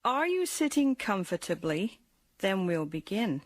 Are you sitting comfortably? Then we'll begin.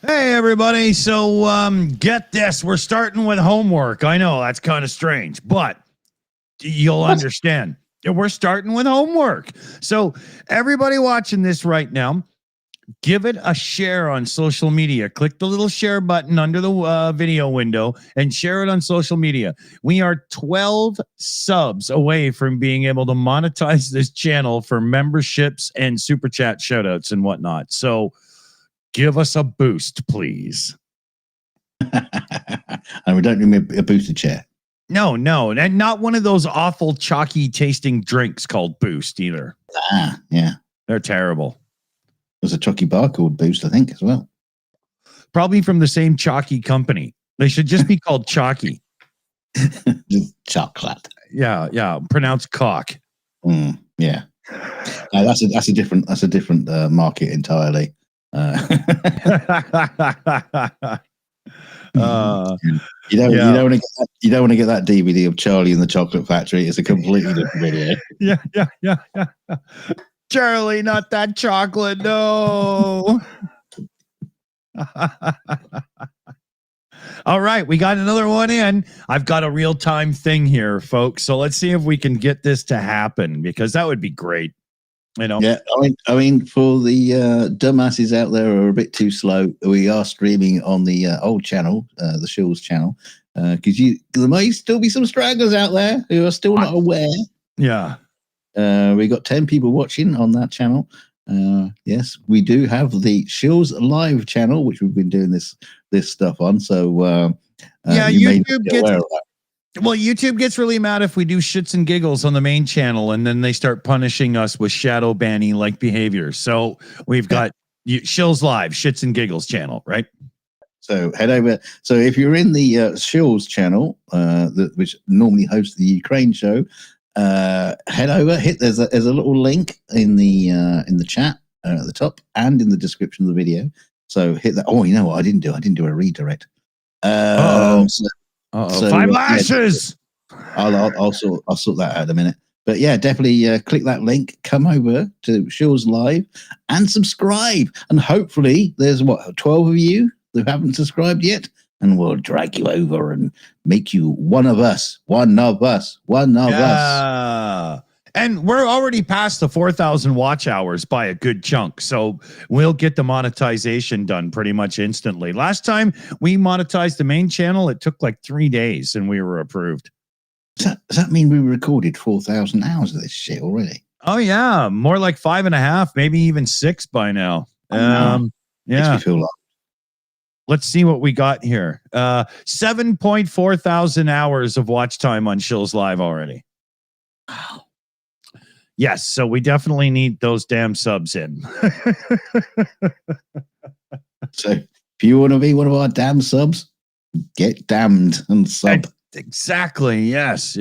Everybody, so get this, we're starting with homework. I know that's kind of strange, but you'll understand. We're starting with homework. So everybody watching this right now, give it a share on social media. Click the little share button under the video window and share it on social media. We are 12 subs away from being able to monetize this channel for memberships and super chat shoutouts and whatnot. So give us a boost, please. And we don't need a booster chair. No, and not one of those awful chalky tasting drinks called Boost either. Yeah. They're terrible. There's a chalky bar called Boost, I think, as well. Probably from the same chalky company. They should just be called chalky. Just chocolate. Yeah. Pronounced cock. Yeah. That's a different market entirely. You don't want to get that DVD of Charlie and the Chocolate Factory. It's a completely different video. Yeah. Charlie, not that chocolate. No. All right, we got another one in. I've got a real-time thing here, folks. So let's see if we can get this to happen, because that would be great. You know? Yeah, I mean, for the dumbasses out there who are a bit too slow, we are streaming on the old channel, the Shills channel, because there might still be some stragglers out there who are still not aware. Yeah. We got 10 people watching on that channel. Yes, we do have the Shills Live channel, which we've been doing this stuff on. So YouTube gets really mad if we do shits and giggles on the main channel, and then they start punishing us with shadow banning like behavior. So we've got Shills Live, shits and giggles channel, right? So head over. So if you're in the Shills channel, which normally hosts the Ukraine show, head over. There's a little link in the chat at the top and in the description of the video. So hit that. Oh, you know what? I didn't do a redirect. So, 5 lashes. I'll sort that out in a minute. But yeah, definitely click that link. Come over to Shills Live and subscribe. And hopefully, there's 12 of you who haven't subscribed yet, and we'll drag you over and make you one of us. And we're already past the 4,000 watch hours by a good chunk. So we'll get the monetization done pretty much instantly. Last time we monetized the main channel, it took like 3 days and we were approved. Does that mean we recorded 4,000 hours of this shit already? Oh, yeah. More like 5.5, maybe even 6 by now. Yeah. Makes me feel like. Let's see what we got here. 7.4 thousand hours of watch time on Shills Live already. Wow. Yes, so we definitely need those damn subs in. So if you want to be one of our damn subs, get damned and sub. Exactly, yes.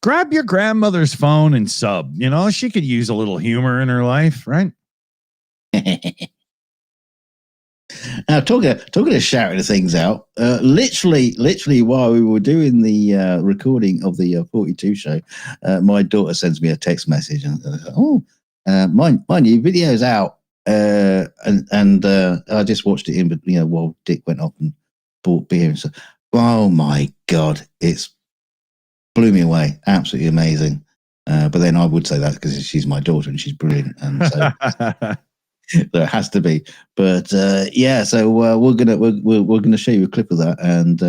Grab your grandmother's phone and sub. She could use a little humor in her life, right? Now, talking of shouting things out, literally while we were doing the recording of the 42 show, my daughter sends me a text message and my new video's out, and I just watched it while Dick went off and bought beer and stuff. Oh my god, it's blew me away, absolutely amazing. But then I would say that because she's my daughter and she's brilliant, and so. There has to be, but yeah. So we're gonna show you a clip of that, and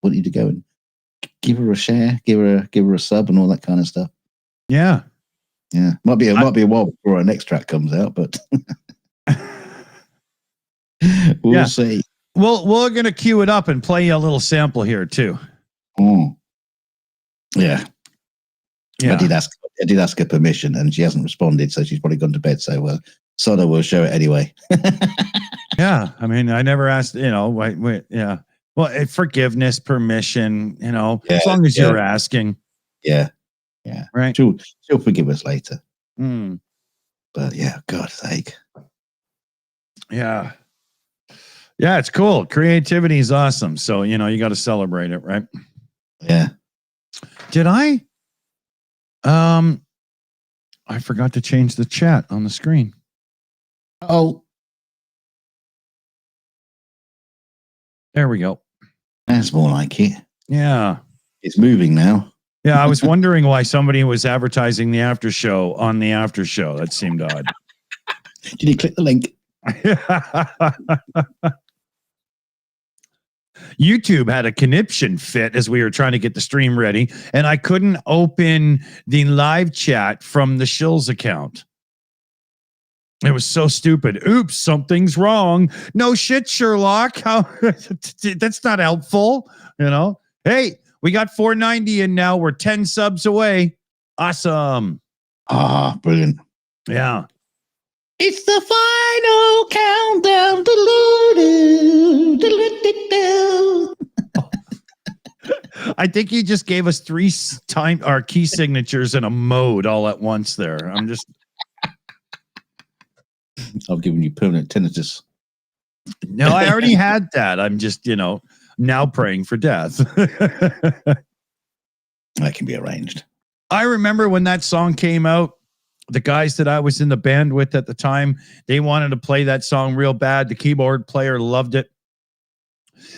want you to go and give her a share, give her a sub, and all that kind of stuff. Yeah. Might be a while before our next track comes out, but we'll see. We're gonna cue it up and play you a little sample here too. Yeah. I did ask her permission, and she hasn't responded, so she's probably gone to bed. So, Soda will show it anyway. Yeah, I mean, I never asked. Wait, yeah. Well, forgiveness, permission. As long as you're asking. Yeah. Right. She'll forgive us later. Mm. But yeah, God's sake. Yeah. Yeah, it's cool. Creativity is awesome. So you got to celebrate it, right? Yeah. Did I? I forgot to change the chat on the screen. Oh, there we go. That's more like it. Yeah. It's moving now. Yeah, I was wondering why somebody was advertising the after show on the after show. That seemed odd. Did you click the link? YouTube had a conniption fit as we were trying to get the stream ready, and I couldn't open the live chat from the Shills account. It was so stupid. Oops, something's wrong. No shit, Sherlock. How? That's not helpful. Hey, we got 490 in now. We're 10 subs away. Awesome. Brilliant. Yeah. It's the final countdown. I think you just gave us 3 our key signatures in a mode all at once there. I've given you permanent tinnitus. No, I already had that. I'm just, now praying for death. That can be arranged. I remember when that song came out, the guys that I was in the band with at the time, they wanted to play that song real bad. The keyboard player loved it.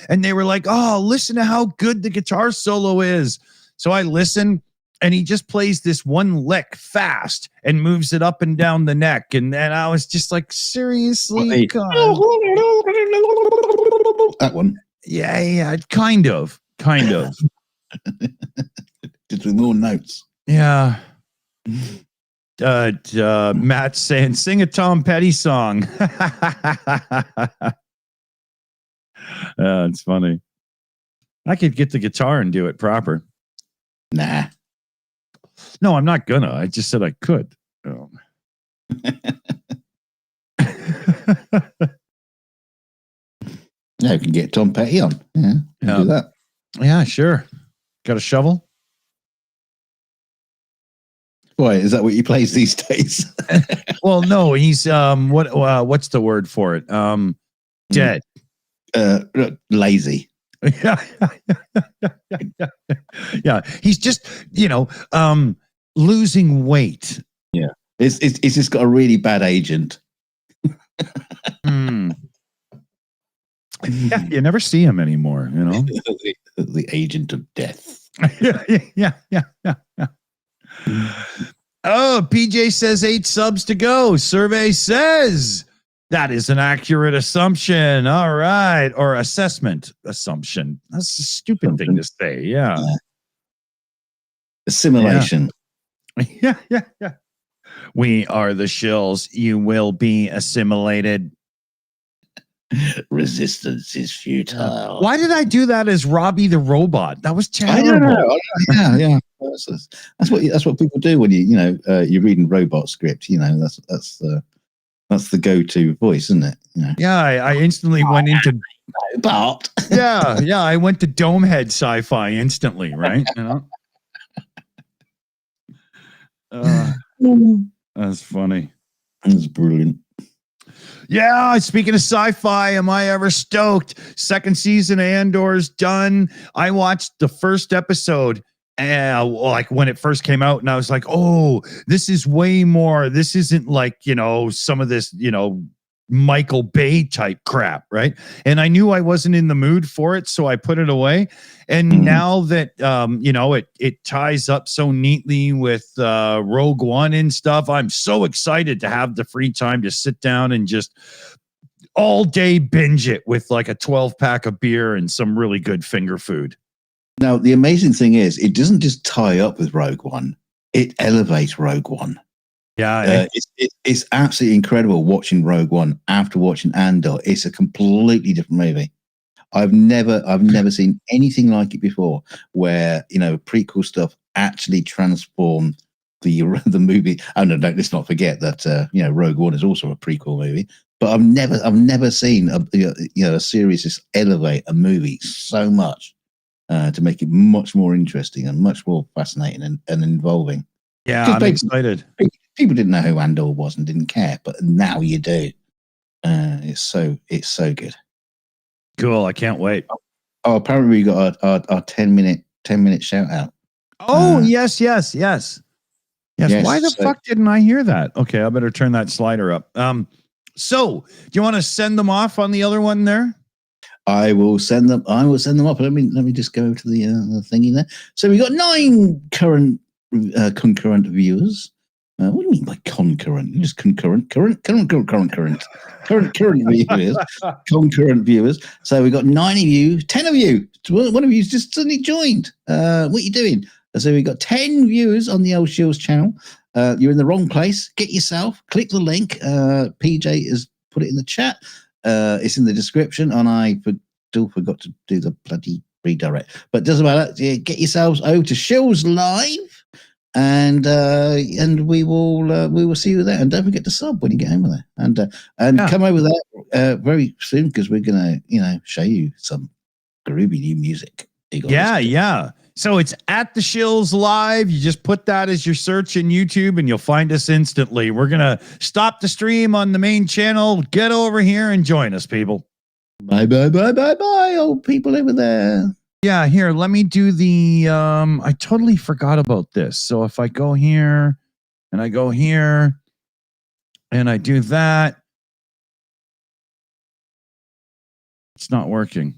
And they were like, oh, listen to how good the guitar solo is. So I listen, and he just plays this one lick fast and moves it up and down the neck. And I was just like, seriously? God. That one. Yeah, kind of. Just with more notes. Yeah. Matt's saying, sing a Tom Petty song. It's funny. I could get the guitar and do it proper. Nah. No, I'm not gonna. I just said I could. Oh. Yeah, you can get Tom Petty on. Yeah, do that. Yeah, sure. Got a shovel? Why, is that what he plays these days? Well, no, he's what's the word for it? Dead. Lazy. Yeah. He's just, losing weight. Yeah. It's just got a really bad agent. Yeah, you never see him anymore, The agent of death. Yeah. Oh, PJ says 8 subs to go. Survey says that is an accurate assumption. All right. Or assessment assumption. That's a stupid thing to say. Yeah. Assimilation. Yeah. Yeah. We are the Shills. You will be assimilated. Resistance is futile. Why did I do that as Robbie the robot? That was terrible. I don't know. Yeah. That's what people do when you're reading robot script. That's the go-to voice, isn't it? Yeah, I instantly went into Bart. yeah, I went to Domehead sci-fi instantly, right? That's funny. That's brilliant. Yeah, speaking of sci-fi, am I ever stoked? Second season of Andor's done. I watched the first episode like when it first came out, and I was like, oh, this is way more. This isn't like, some of this, Michael Bay type crap, right? And I knew I wasn't in the mood for it, so I put it away. And now that it ties up so neatly with Rogue One and stuff, I'm so excited to have the free time to sit down and just all day binge it with like a 12-pack of beer and some really good finger food. Now, the amazing thing is, it doesn't just tie up with Rogue One; it elevates Rogue One. Yeah, it's absolutely incredible watching Rogue One after watching Andor. It's a completely different movie. I've never seen anything like it before, where prequel stuff actually transformed the movie. And let's not forget that Rogue One is also a prequel movie. But I've never seen a series just elevate a movie so much to make it much more interesting and much more fascinating and involving. Yeah, I'm excited. People didn't know who Andor was and didn't care, but now you do. It's so good. Cool. I can't wait. Oh, apparently we got our 10-minute shout out. Oh, yes. Yes. Why the fuck didn't I hear that? Okay, I better turn that slider up. So do you want to send them off on the other one there? I will send them up. Let me just go to the thingy there. So we got 9 current concurrent viewers. What do you mean by concurrent? Just concurrent viewers, concurrent viewers. So we got 9 of you, 10 of you. One of you's just suddenly joined. What are you doing? So we got 10 viewers on the old Shills channel. You're in the wrong place. Get yourself. Click the link. PJ has put it in the chat. It's in the description, and I still forgot to do the bloody redirect. But it doesn't matter. Get yourselves over to Shills Live. And we will see you there, and don't forget to sub when you get over there, and come over there very soon, because we're gonna show you some groovy new music. Yeah. So it's at TheShills Live. You just put that as your search in YouTube, and you'll find us instantly. We're gonna stop the stream on the main channel. Get over here and join us, people. Bye, old people over there. Yeah, here, let me do the, I totally forgot about this. So if I go here, and I go here, and I do that, it's not working.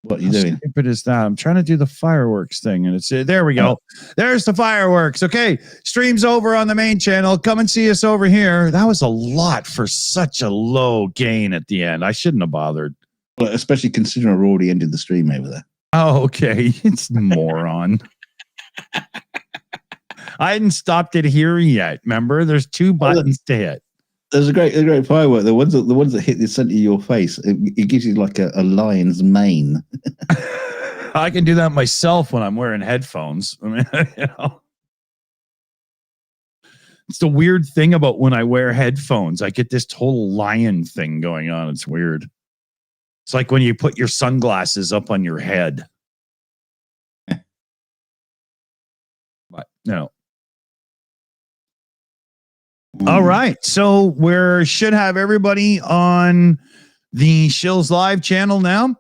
What are you doing? How stupid is that? I'm trying to do the fireworks thing, and it's, there we go. There's the fireworks. Okay, stream's over on the main channel. Come and see us over here. That was a lot for such a low gain at the end. I shouldn't have bothered. Well, especially considering I already ended the stream over there. Oh, okay. It's moron. I hadn't stopped it here yet. Remember, there's 2 buttons to hit. There's a great firework. The ones that hit the center of your face, it gives you like a lion's mane. I can do that myself when I'm wearing headphones. I mean, it's the weird thing about when I wear headphones. I get this total lion thing going on. It's weird. It's like when you put your sunglasses up on your head. But no. All right. So we should have everybody on the Shills Live channel now.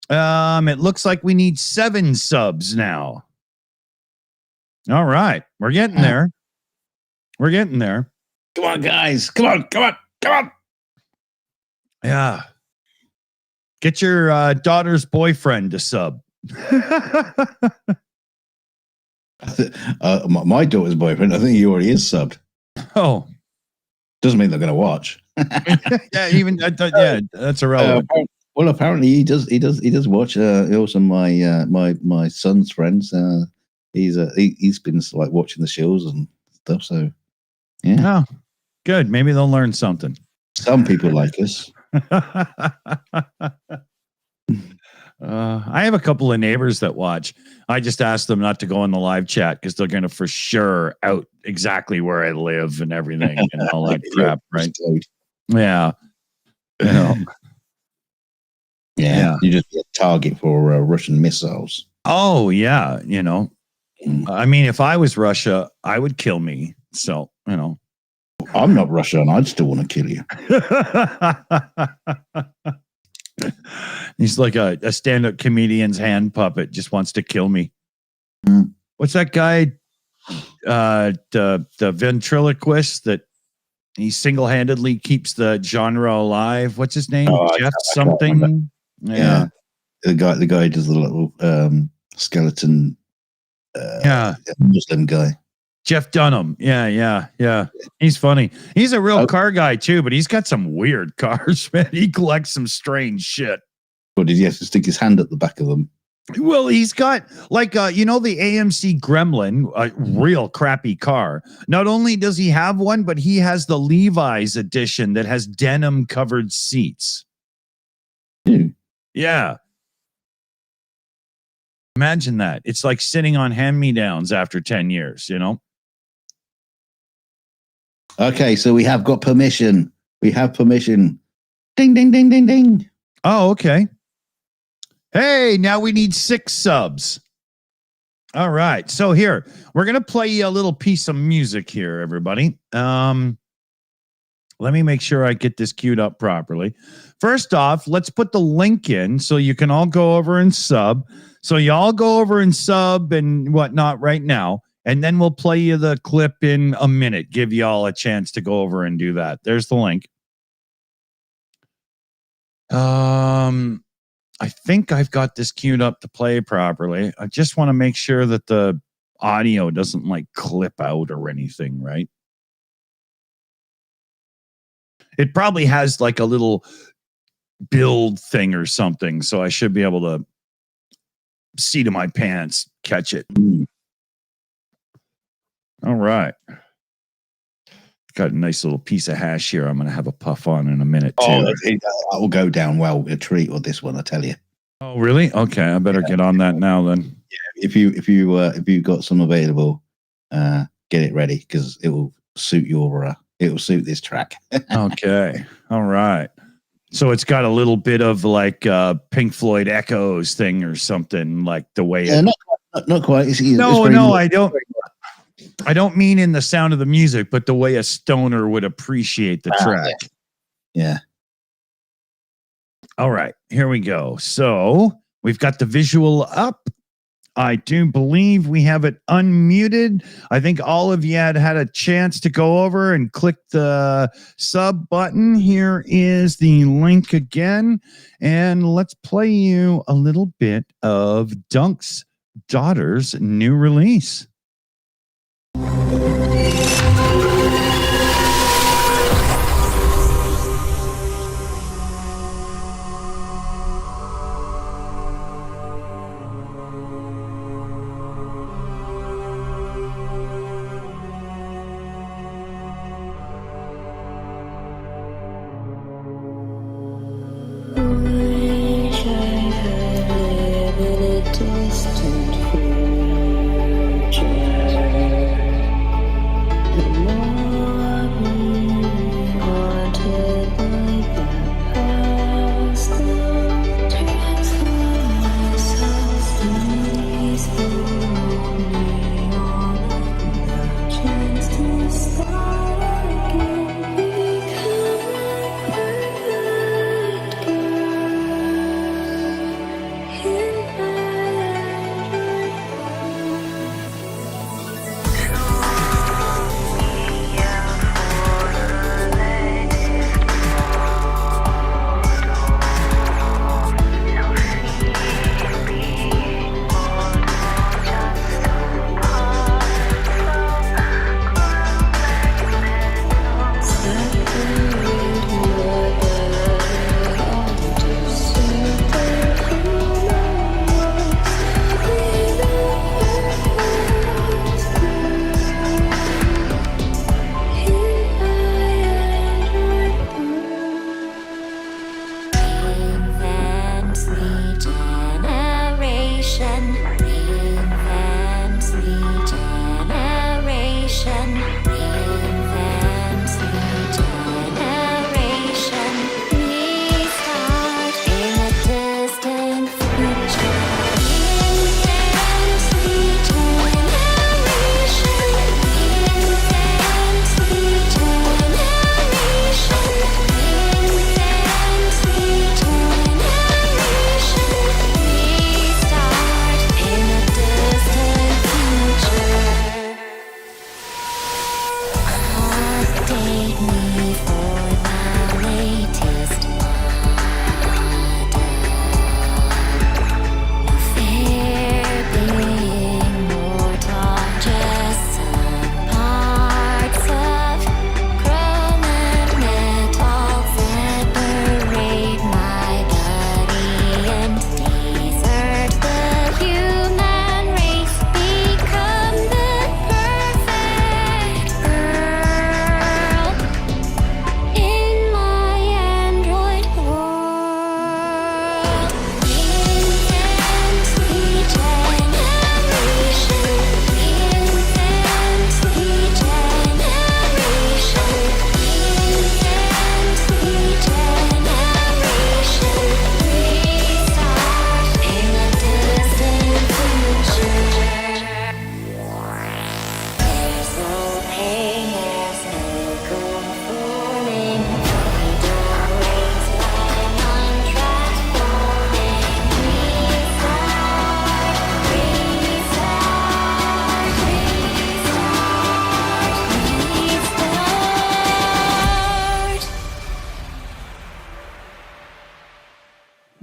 It looks like we need 7 subs now. All right. We're getting there. We're getting there. Come on, guys. Come on. Yeah. Get your daughter's boyfriend to sub. My daughter's boyfriend, I think he already is subbed. Oh, Doesn't mean they're going to watch. yeah, even yeah, that's irrelevant. Well, apparently he does watch. Also, my son's friends. He's been like watching the Shills and stuff. So yeah, Oh, good. Maybe they'll learn something. some people like us. I have a couple of neighbors that watch. I just ask them not to go on the live chat because they're going to for sure out exactly where I live and everything and all that crap, right? Yeah. You know. Yeah, you just be a target for Russian missiles. Oh, yeah. You know, I mean, if I was Russia, I would kill me. So, you know. I'm not Russia and I'd still want to kill you. He's like a stand-up comedian's hand puppet, just wants to kill me. What's that guy? The ventriloquist that he single-handedly keeps the genre alive. What's his name? Jeff something. Yeah. The guy does the little skeleton. Muslim guy. Jeff Dunham. Yeah. He's funny. He's a real car guy too, but he's got some weird cars, man. He collects some strange shit. Or did he have to stick his hand at the back of them? Well, he's got like the AMC Gremlin, a real crappy car. Not only does he have one, but he has the Levi's edition that has denim covered seats. Yeah. Imagine that. It's like sitting on hand-me-downs after 10 years, you know? Okay, so we have got permission. We have permission. Ding, ding, ding, ding, ding. Oh, okay. Hey, now we need 6 subs. All right. So here, we're going to play you a little piece of music here, everybody. Let me make sure I get this queued up properly. First off, let's put the link in so you can all go over and sub. So you all go over and sub and whatnot right now. And then we'll play you the clip in a minute. Give you all a chance to go over and do that. There's the link. I think I've got this queued up to play properly. I just want to make sure that the audio doesn't like clip out or anything, right? It probably has like a little build thing or something, so I should be able to seat of my pants catch it. All right. Got a nice little piece of hash here. I'm going to have a puff on in a minute too. That will go down well. A treat with this one, I tell you. Oh, really? Okay, I better get on that now then. Yeah, if you got some available, get it ready because it will suit it will suit this track. Okay. All right. So it's got a little bit of like Pink Floyd Echoes thing or something, like the way. Not quite. No, I don't mean in the sound of the music, but the way a stoner would appreciate the track. Yeah. All right, here we go. So we've got the visual up. I do believe we have it unmuted. I think all of you had a chance to go over and click the sub button. Here is the link again. And let's play you a little bit of Dunk's daughter's new release. Distant future.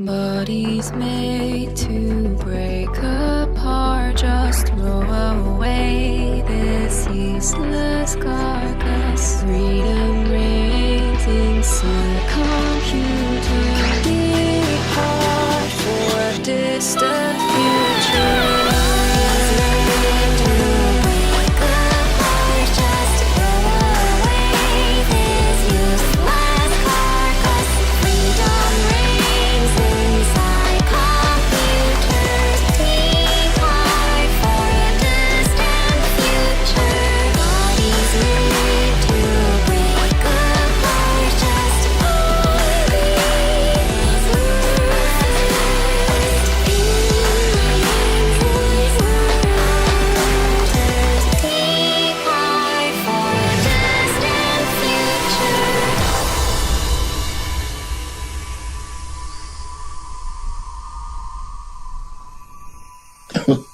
Bodies made to break apart, just throw away this useless carcass. Freedom reigns inside computer. Depart for a distant future.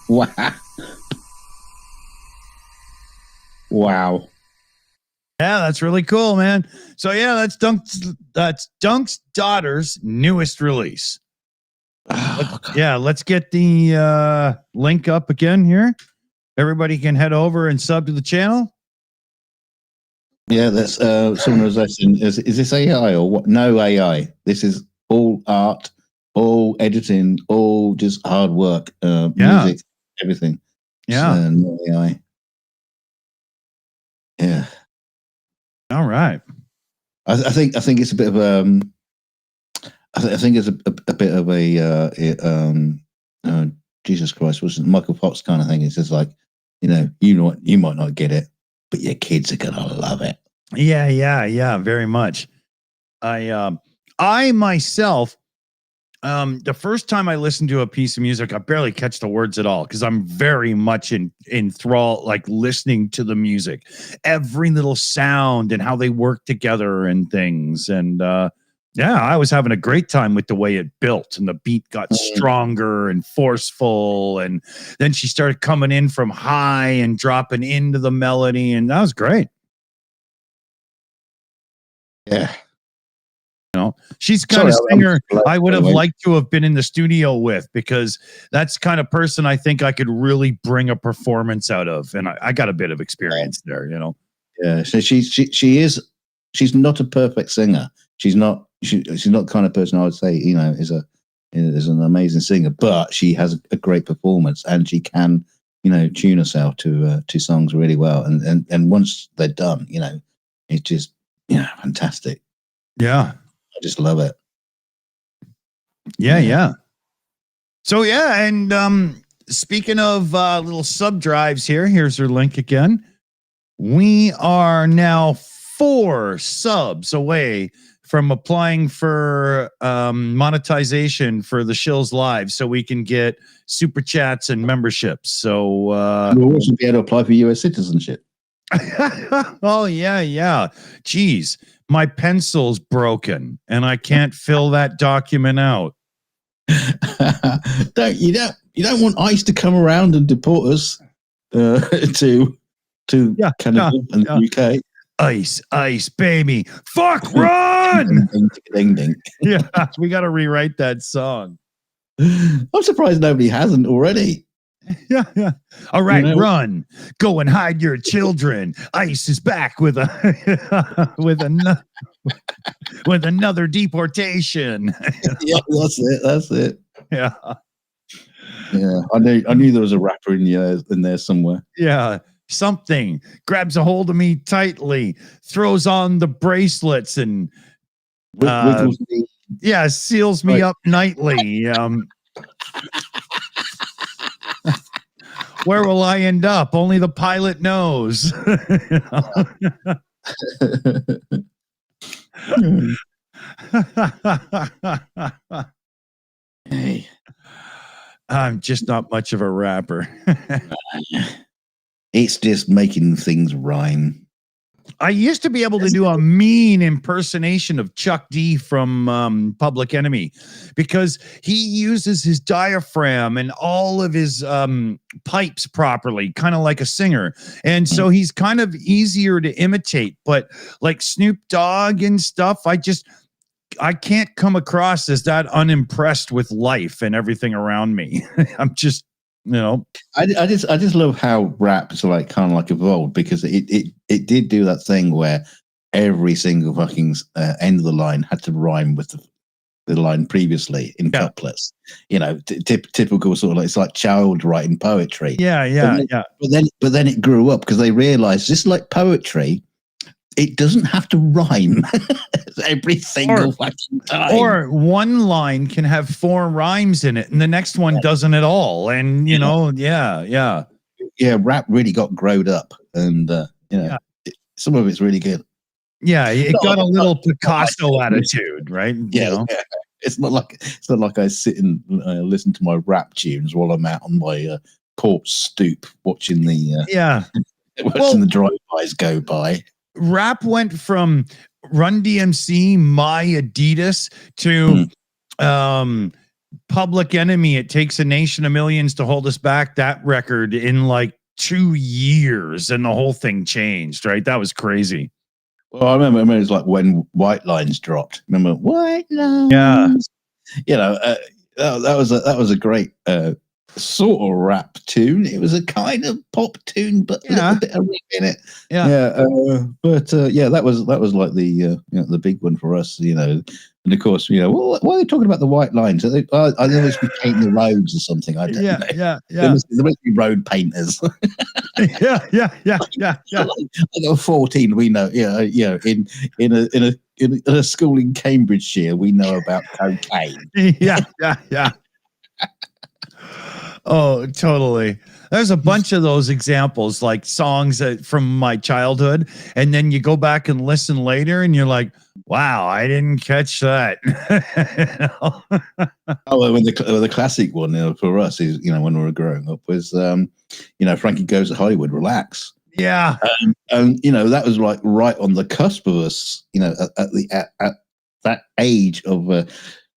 Wow. Wow. Yeah, that's really cool, man. So yeah, that's Dunk's daughter's newest release. Let's get the link up again here. Everybody can head over and sub to the channel. Yeah, that's someone was asking, is this AI or what? No AI. This is all art, all editing, all just hard work, music, everything. Yeah. No AI. Yeah. All right. I think it's a bit of I think it's a bit of a Jesus Christ, wasn't Michael Fox kind of thing. It's just like, you might not get it, but your kids are gonna love it. Yeah, very much. I myself, the first time I listened to a piece of music, I barely catch the words at all because I'm very much in thrall, like listening to the music, every little sound and how they work together and things. And I was having a great time with the way it built, and the beat got stronger and forceful, and then she started coming in from high and dropping into the melody, and that was great. Yeah. She's kind of singer I would have liked to have been in the studio with, because that's the kind of person I think I could really bring a performance out of, and I got a bit of experience there, Yeah, so she's not a perfect singer. She's not the kind of person I would say is an amazing singer, but she has a great performance, and she can tune herself to songs really well, and once they're done, it's just fantastic. Yeah. I just love it. Yeah. So and speaking of little sub drives here's her link again. We are now 4 subs away from applying for monetization for the Shills Live, so we can get super chats and memberships. So we'll also be able to apply for US citizenship. Oh yeah. Geez, my pencil's broken and I can't fill that document out. You don't want ICE to come around and deport us to Canada and the UK. Ice, baby. Fuck, run! Ding, ding. Yeah, we got to rewrite that song. I'm surprised nobody hasn't already. Yeah. All right, run. Go and hide your children. ICE is back with another deportation. Yeah, that's it. Yeah. I knew there was a rapper in there somewhere. Yeah. Something grabs a hold of me tightly, throws on the bracelets, and wiggles me. Yeah, seals me up nightly. Where will I end up? Only the pilot knows. Hey. I'm just not much of a rapper. It's just making things rhyme. I used to be able to do a mean impersonation of Chuck D from Public Enemy, because he uses his diaphragm and all of his pipes properly, kind of like a singer. And so he's kind of easier to imitate. But like Snoop Dogg and stuff, I can't come across as that unimpressed with life and everything around me. I'm just, I just love how rap is like kind of like evolved, because it did do that thing where every single fucking end of the line had to rhyme with the line previously in couplets. Typical sort of, like, it's like child writing poetry. But then it grew up because they realized, just like poetry, it doesn't have to rhyme every single fucking time. Or one line can have 4 rhymes in it and the next one doesn't at all. And, rap really got growed up, and, some of it's really good. Yeah, it got a little Picasso attitude, right? Yeah. It's not like I sit and listen to my rap tunes while I'm out on my porch stoop watching the the drive-bys go by. Rap went from Run DMC, My Adidas to Public Enemy. It Takes a Nation of Millions to Hold Us Back. That record in like 2 years, and the whole thing changed. Right? That was crazy. Well, I remember it was like when White Lines dropped. Remember White Lines? Yeah. That was a great sort of rap tune. It was a kind of pop tune, but a little bit of rap in it. That was like the big one for us. And of course, why are they talking about the white lines? I think they must be painting the roads or something. I don't know. There must be road painters. Yeah. Like 14, we know. In a school in Cambridgeshire, we know about cocaine. Yeah. Oh, totally. There's a bunch of those examples, like songs from my childhood, and then you go back and listen later, and you're like, "Wow, I didn't catch that." The classic one for us is, when we were growing up, was Frankie Goes to Hollywood, Relax. Yeah, that was like right on the cusp of us, at that age of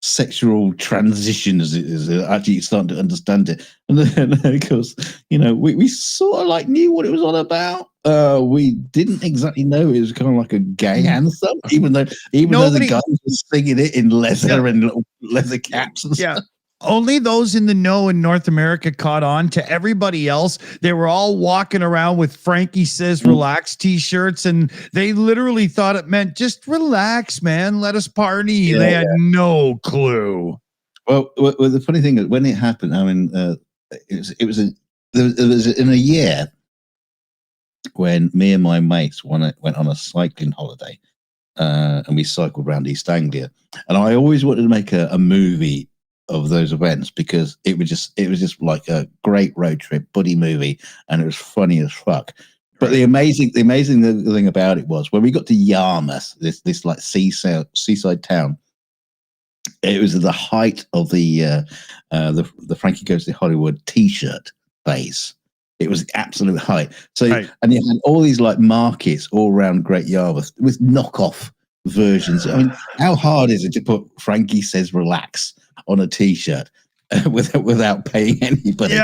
sexual transition, as it is actually starting to understand it. And then, of course, we sort of like knew what it was all about. We didn't exactly know it was kind of like a gay anthem, even though the guys were singing it in leather and little leather caps and stuff. Only those in the know in North America caught on. To everybody else, they were all walking around with Frankie Says Relax t-shirts, and they literally thought it meant just relax, man, let us party. They had no clue. Well, the funny thing is, when it happened, I mean, it was in a year when me and my mates went on a cycling holiday, and we cycled around East Anglia, and I always wanted to make a movie of those events, because it was just like a great road trip buddy movie, and it was funny as fuck. But the amazing thing about it was, when we got to Yarmouth, this like seaside town, it was at the height of the Frankie Goes to Hollywood t-shirt phase. It was the absolute height. So and you had all these like markets all around Great Yarmouth with knockoff versions. I mean, how hard is it to put Frankie Says Relax on a t-shirt without paying anybody?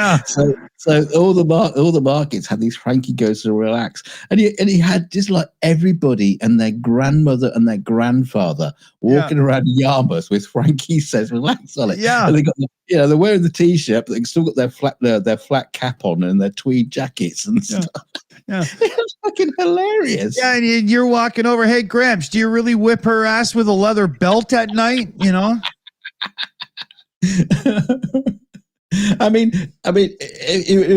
So all the markets had these Frankie Goes to Relax, and he had just like everybody and their grandmother and their grandfather walking around Yarmouth with Frankie Says Relax on it. And they got they're wearing the t-shirt, but they still got their flat cap on and their tweed jackets and stuff. It was fucking hilarious. Yeah, and you're walking over, hey Gramps, do you really whip her ass with a leather belt at night? I mean, it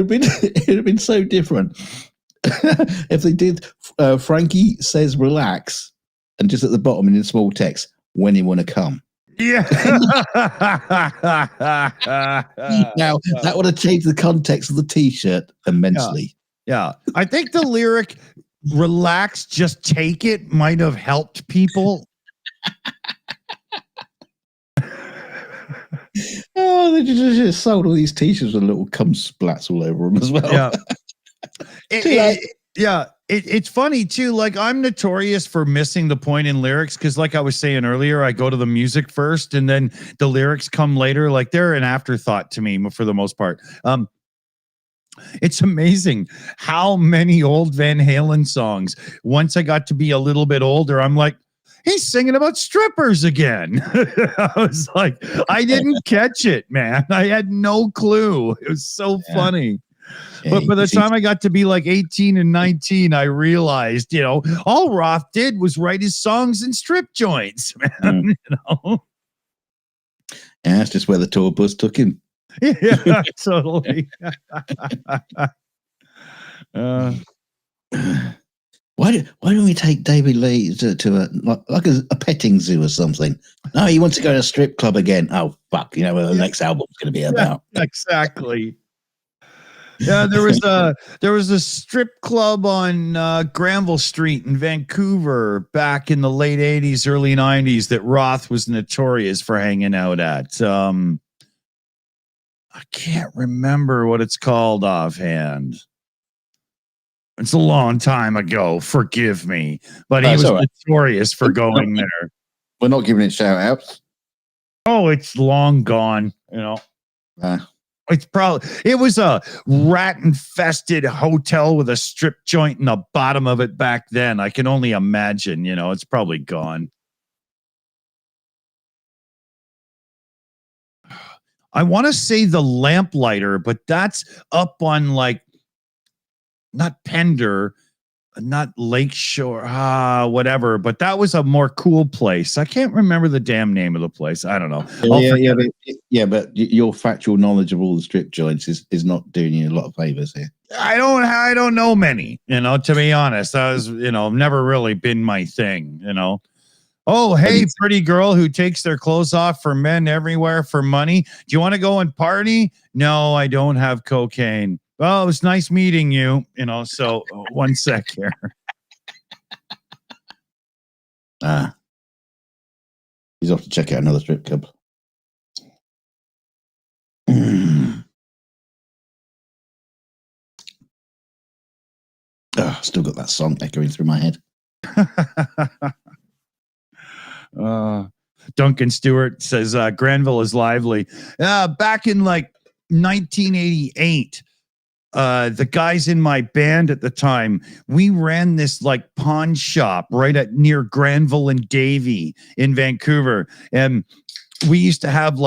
would have been so different if they did Frankie Says Relax, and just at the bottom in small text, when you want to come. Yeah. Now that would have changed the context of the t-shirt immensely. Yeah. I think the lyric "relax, just take it" might have helped people. Oh, they just sold all these t-shirts with little cum splats all over them as well. It's funny too. Like, I'm notorious for missing the point in lyrics, because like I was saying earlier, I go to the music first and then the lyrics come later. Like, they're an afterthought to me for the most part. It's amazing how many old Van Halen songs, once I got to be a little bit older, I'm like, he's singing about strippers again. I was like, I didn't catch it, man. I had no clue. It was so funny. Yeah, But by the time I got to be like 18 and 19, I realized, all Roth did was write his songs in strip joints, man. Yeah, that's just where the tour bus took him. Yeah, totally. Why don't we take David Lee to a petting zoo or something? No, he wants to go to a strip club again. Oh fuck! You know what the next album's going to be about. Yeah, exactly. Yeah, there was a strip club on Granville Street in Vancouver back in the late 80s, early 90s that Roth was notorious for hanging out at. I can't remember what it's called offhand. It's a long time ago. Forgive me, but he was notorious for going there. We're not giving it shout outs. Oh, it's long gone. It was a rat infested hotel with a strip joint in the bottom of it back then. I can only imagine, it's probably gone. I want to say the Lamplighter, but that's up on not Pender, not Lakeshore, whatever. But that was a more cool place. I can't remember the damn name of the place. I don't know. But your factual knowledge of all the strip joints is not doing you a lot of favors here. I don't know many. To be honest, I was never really been my thing. Oh, hey, pretty girl who takes their clothes off for men everywhere for money. Do you want to go and party? No, I don't have cocaine. Well, it was nice meeting you, so one sec here. He's off to check out another strip club. Still got that song echoing through my head. Duncan Stewart says Granville is lively. Back in 1988, the guys in my band at the time, we ran this pawn shop right near Granville and Davie in Vancouver, and we used to have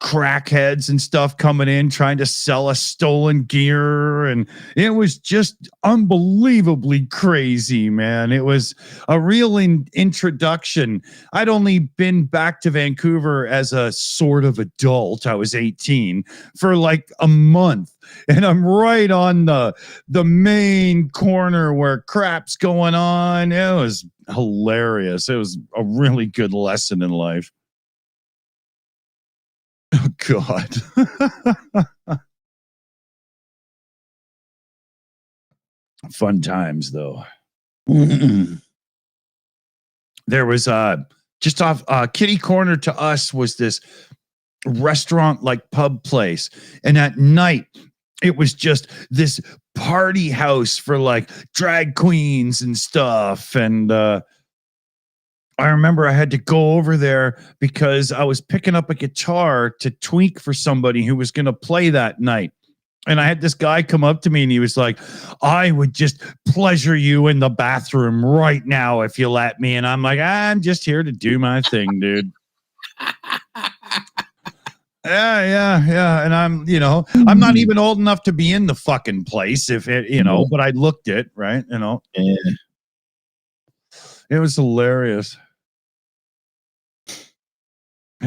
crackheads and stuff coming in trying to sell us stolen gear, and it was just unbelievably crazy, man. It was a real introduction. I'd only been back to Vancouver as a sort of adult. I was 18 for a month, and I'm right on the main corner where crap's going on. It was hilarious. It was a really good lesson in life. Oh, God. Fun times, though. There was just off kitty corner to us was this restaurant pub place. And at night, it was just this party house for drag queens and stuff. And I remember I had to go over there because I was picking up a guitar to tweak for somebody who was going to play that night. And I had this guy come up to me and he was like, I would just pleasure you in the bathroom right now if you let me. And I'm like, I'm just here to do my thing, dude. Yeah. And I'm not even old enough to be in the fucking place if it, but I looked it, right? Yeah. It was hilarious.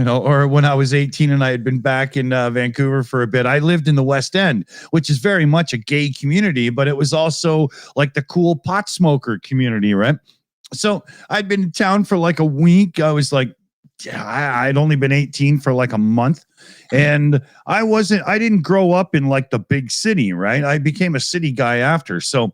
Or when I was 18 and I had been back in Vancouver for a bit, I lived in the West End, which is very much a gay community, but it was also the cool pot smoker community, right? So I'd been in town for a week. I was I'd only been 18 for a month, and I didn't grow up in the big city, right? I became a city guy after. So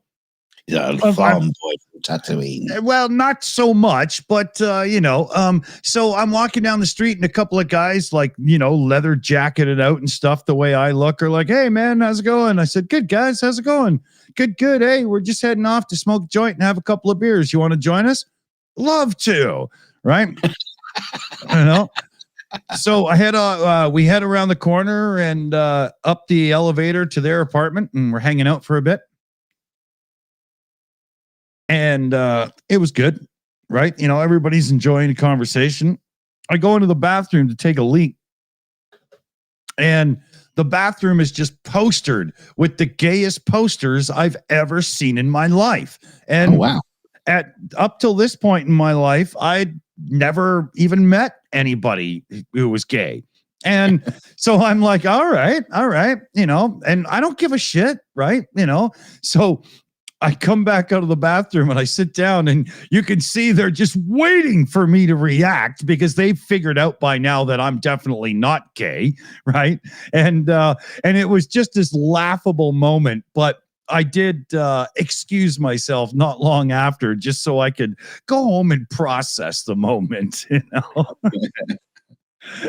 farm boy from Tatooine. Well, not so much, but so I'm walking down the street and a couple of guys leather jacketed out and stuff the way I look are hey man, how's it going? I said, good guys, how's it going? Good. Hey, we're just heading off to smoke a joint and have a couple of beers. You want to join us? Love to, right? So we head around the corner and up the elevator to their apartment, and we're hanging out for a bit. And it was good, right? You know, everybody's enjoying the conversation. I go into the bathroom to take a leak, and the bathroom is just postered with the gayest posters I've ever seen in my life. And wow. at up till this point in my life, I'd never even met anybody who was gay. And so I'm like, all right, you know, and I don't give a shit, right? You know, so I come back out of the bathroom and I sit down, and you can see they're just waiting for me to react because they've figured out by now that I'm definitely not gay, right? And it was just this laughable moment, but I did excuse myself not long after just so I could go home and process the moment, you know.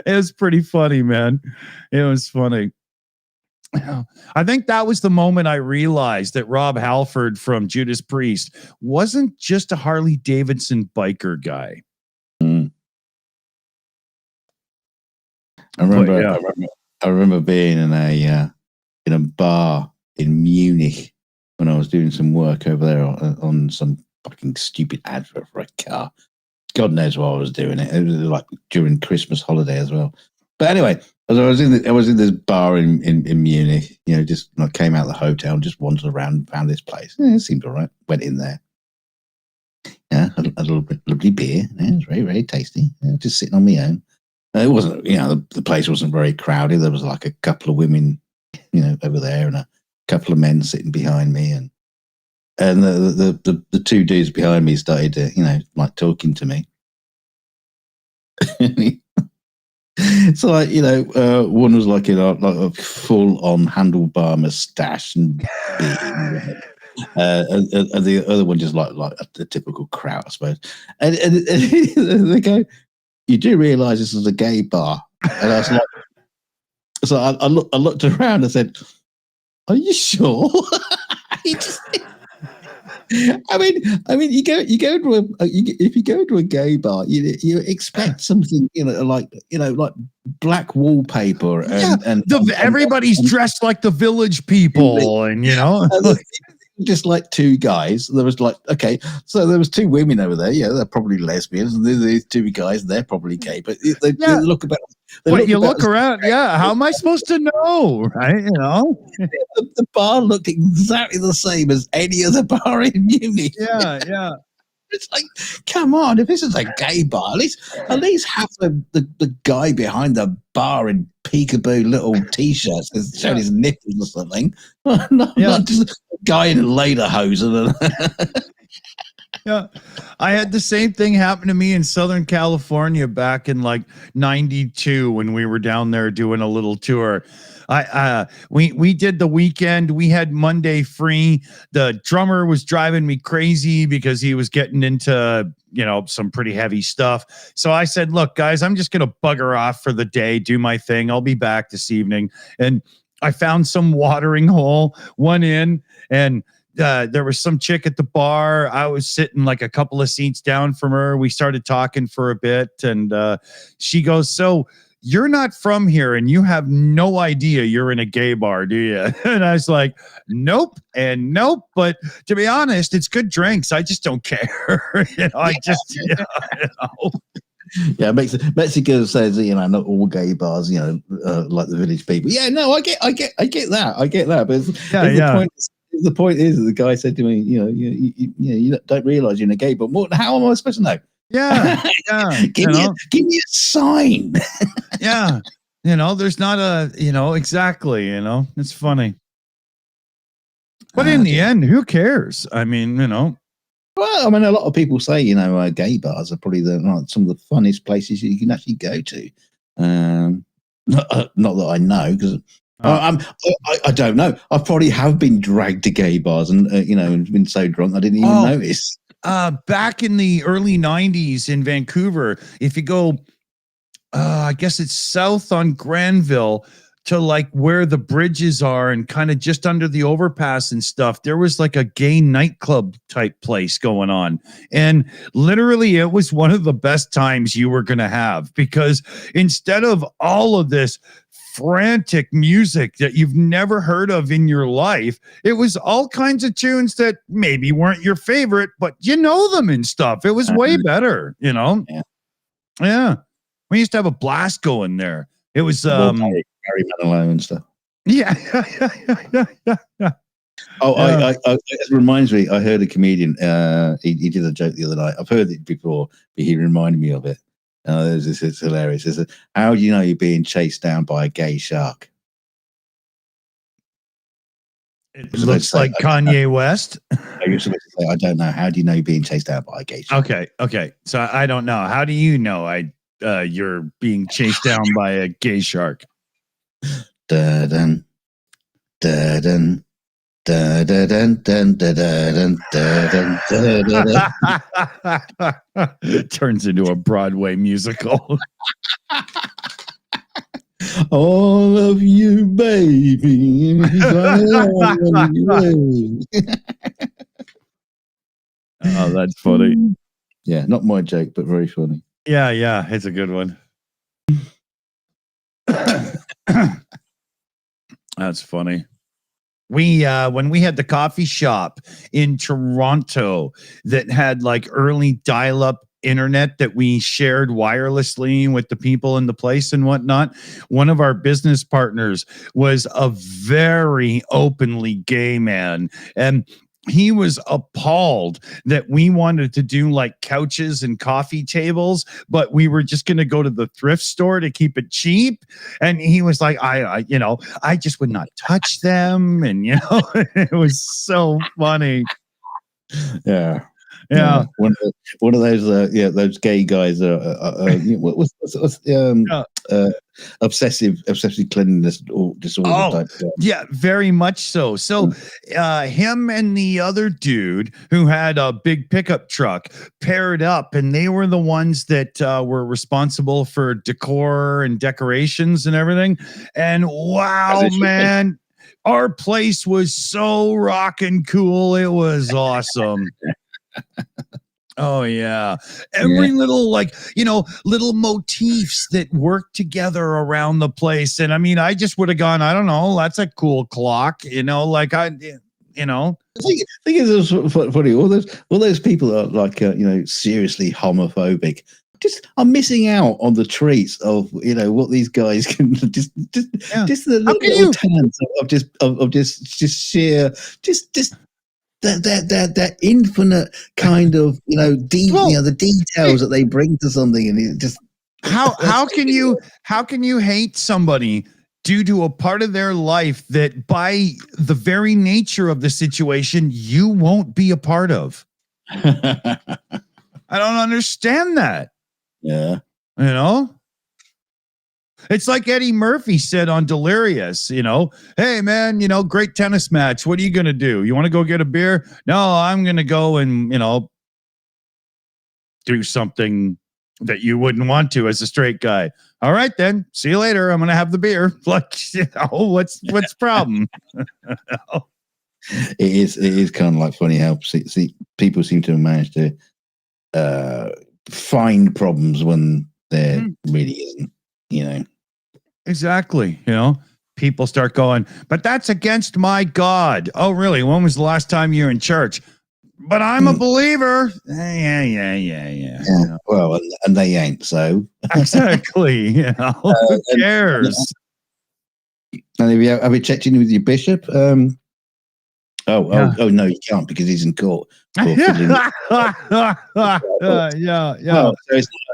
It was pretty funny, man. It was funny. I think that was the moment I realized that Rob Halford from Judas Priest wasn't just a Harley Davidson biker guy. Mm. I remember being in a bar in Munich when I was doing some work over there on some fucking stupid advert for a car. God knows why I was doing it. It was like during Christmas holiday as well. But anyway, as I was in this bar in Munich, you know, just like came out of the hotel, just wandered around, found this place. It seemed all right. Went in there. Yeah, a little bit lovely beer. Yeah, it was very, very tasty. Yeah, just sitting on my own. It wasn't, you know, the place wasn't very crowded. There was like a couple of women, you know, over there, and a couple of men sitting behind me, and the two dudes behind me started, you know, like talking to me. So, like, you know, one was like, you know, like a full-on handlebar mustache and beard, and the other one just like a typical kraut, I suppose. And they go, "You do realise this is a gay bar?" And I was like, so I looked around and said, "Are you sure?" I mean, you go to if you go to a gay bar, you expect something, you know, like black wallpaper, and everybody's dressed like the Village People, and you know, just like two guys. There was like, okay, so there was two women over there. Yeah, they're probably lesbians, and these two guys, they're probably gay, but they look about. But you look around, yeah. How am I supposed to know, right? You know, the bar looked exactly the same as any other bar in Munich. Yeah. It's like, come on! If this is a gay bar, at least have the guy behind the bar in peekaboo little t-shirts showing his nipples or something. Not just a guy in a lederhosen. Yeah, I had the same thing happen to me in Southern California back in like '92 when we were down there doing a little tour. We did the weekend. We had Monday free. The drummer was driving me crazy because he was getting into, you know, some pretty heavy stuff. So I said, "Look, guys, I'm just gonna bugger off for the day, do my thing. I'll be back this evening." And I found some watering hole, went in, and there was some chick at the bar. I was sitting like a couple of seats down from her. We started talking for a bit, and she goes, "So you're not from here and you have no idea you're in a gay bar, do you?" And I was like, "Nope and nope. But to be honest, it's good drinks. I just don't care." You know, I just, you know. Yeah, Mexico says, you know, not all gay bars, you know, like the Village People. Yeah, no, I get that. But the point is that the guy said to me, you know, you don't realize you're in a gay bar. How am I supposed to know? Yeah. Give me a sign. Yeah. You know, there's not a, you know, exactly, you know, it's funny. But in the end, who cares? I mean, you know. Well, I mean, a lot of people say, you know, gay bars are probably some of the funnest places you can actually go to. Not that I know, because I don't know. I probably have been dragged to gay bars and, you know, and been so drunk I didn't even notice. Back in the early 90s in Vancouver, if you go, I guess it's south on Granville to like where the bridges are and kind of just under the overpass and stuff, there was like a gay nightclub type place going on. And literally it was one of the best times you were going to have, because instead of all of this frantic music that you've never heard of in your life. It was all kinds of tunes that maybe weren't your favorite, but you know them and stuff. It was way better, you know? Yeah. We used to have a blast going there. It was Gary Manilow and stuff. Yeah. It reminds me, I heard a comedian, he did a joke the other night. I've heard it before, but he reminded me of it. It's hilarious. It's how do you know you're being chased down by a gay shark? It looks like Kanye West. You're supposed to say, I don't know. How do you know you're being chased down by a gay shark? Okay. So I don't know. How do you know you're being chased down by a gay shark? Dun, dun, dun, dun, dun, dun, dun, dun, dun, dun, dun. It turns into a Broadway musical. All of you, baby. Oh, that's funny. Yeah, not my joke, but very funny. Yeah, it's a good one. That's funny. We when we had the coffee shop in Toronto that had like early dial-up internet that we shared wirelessly with the people in the place and whatnot, one of our business partners was a very openly gay man, and he was appalled that we wanted to do like couches and coffee tables, but we were just going to go to the thrift store to keep it cheap. And he was like, I just would not touch them. And, it was so funny. Yeah. Yeah. One of those, those gay guys what's obsessive cleanliness or disorder type. Yeah, very much so. So him and the other dude who had a big pickup truck paired up, and they were the ones that were responsible for decor and decorations and everything. And wow, man, our place was so rockin' cool. It was awesome. Oh yeah. Every little little motifs that work together around the place. And I mean, I just would have gone, I don't know, that's a cool clock, The thing is, funny. All those people are like, seriously homophobic. Just are missing out on the treats of what these guys can just the little talents of just sheer that infinite kind of the details that they bring to something, and it just how can you hate somebody due to a part of their life that by the very nature of the situation you won't be a part of? I don't understand that. Yeah. It's like Eddie Murphy said on Delirious, hey man, great tennis match. What are you going to do? You want to go get a beer? No, I'm going to go and, do something that you wouldn't want to as a straight guy. All right, then see you later. I'm going to have the beer. Like, what's the problem? It is kind of like funny how people seem to manage to find problems when there really isn't, Exactly. People start going, but that's against my God. Oh, really? When was the last time you were in church? But I'm a believer. Yeah. Well, and they ain't, so. Exactly. Who cares? And have you checked in with your bishop? Oh, no, you can't because he's in court. Yeah. Well,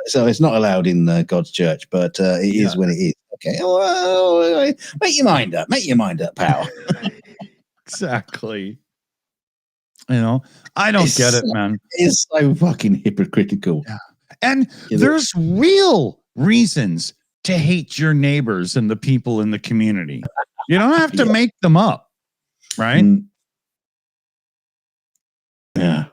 so it's not allowed in God's church, but it is when it is. Okay, well, make your mind up, pal. Exactly. I don't get it, man. It's so fucking hypocritical. Yeah. And there's real reasons to hate your neighbors and the people in the community. You don't have to make them up, right? Yeah.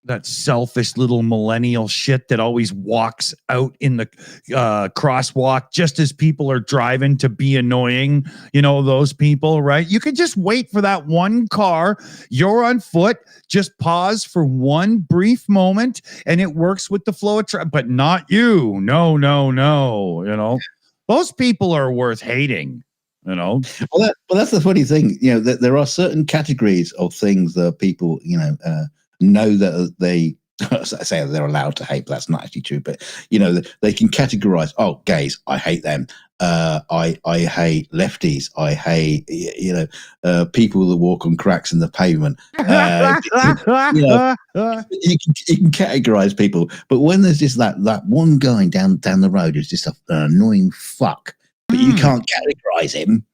That selfish little millennial shit that always walks out in the crosswalk just as people are driving to be annoying. Those people, right? You could just wait for that one car. You're on foot. Just pause for one brief moment and it works with the flow of traffic, but not you. No. Those people are worth hating. you know. Well, that's the funny thing. You know, that there are certain categories of things that people, know that they say they're allowed to hate, but that's not actually true. But they can categorize. Oh, gays, I hate them. I hate lefties. I hate people that walk on cracks in the pavement. You can categorize people, but when there's just that one guy down the road who's just an annoying fuck, but you can't categorize him.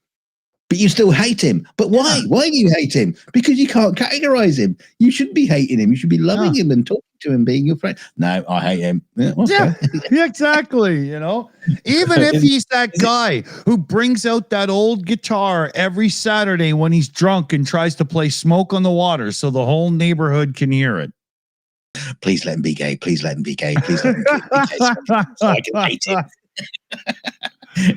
But you still hate him. But why? Yeah. Why do you hate him? Because you can't categorize him. You shouldn't be hating him. You should be loving him and talking to him, being your friend. No, I hate him. Yeah, okay. Yeah, exactly. Even if he's that guy who brings out that old guitar every Saturday when he's drunk and tries to play Smoke on the Water so the whole neighborhood can hear it. Please let him be gay. Please let him be gay. Please let him be gay. So I can hate him.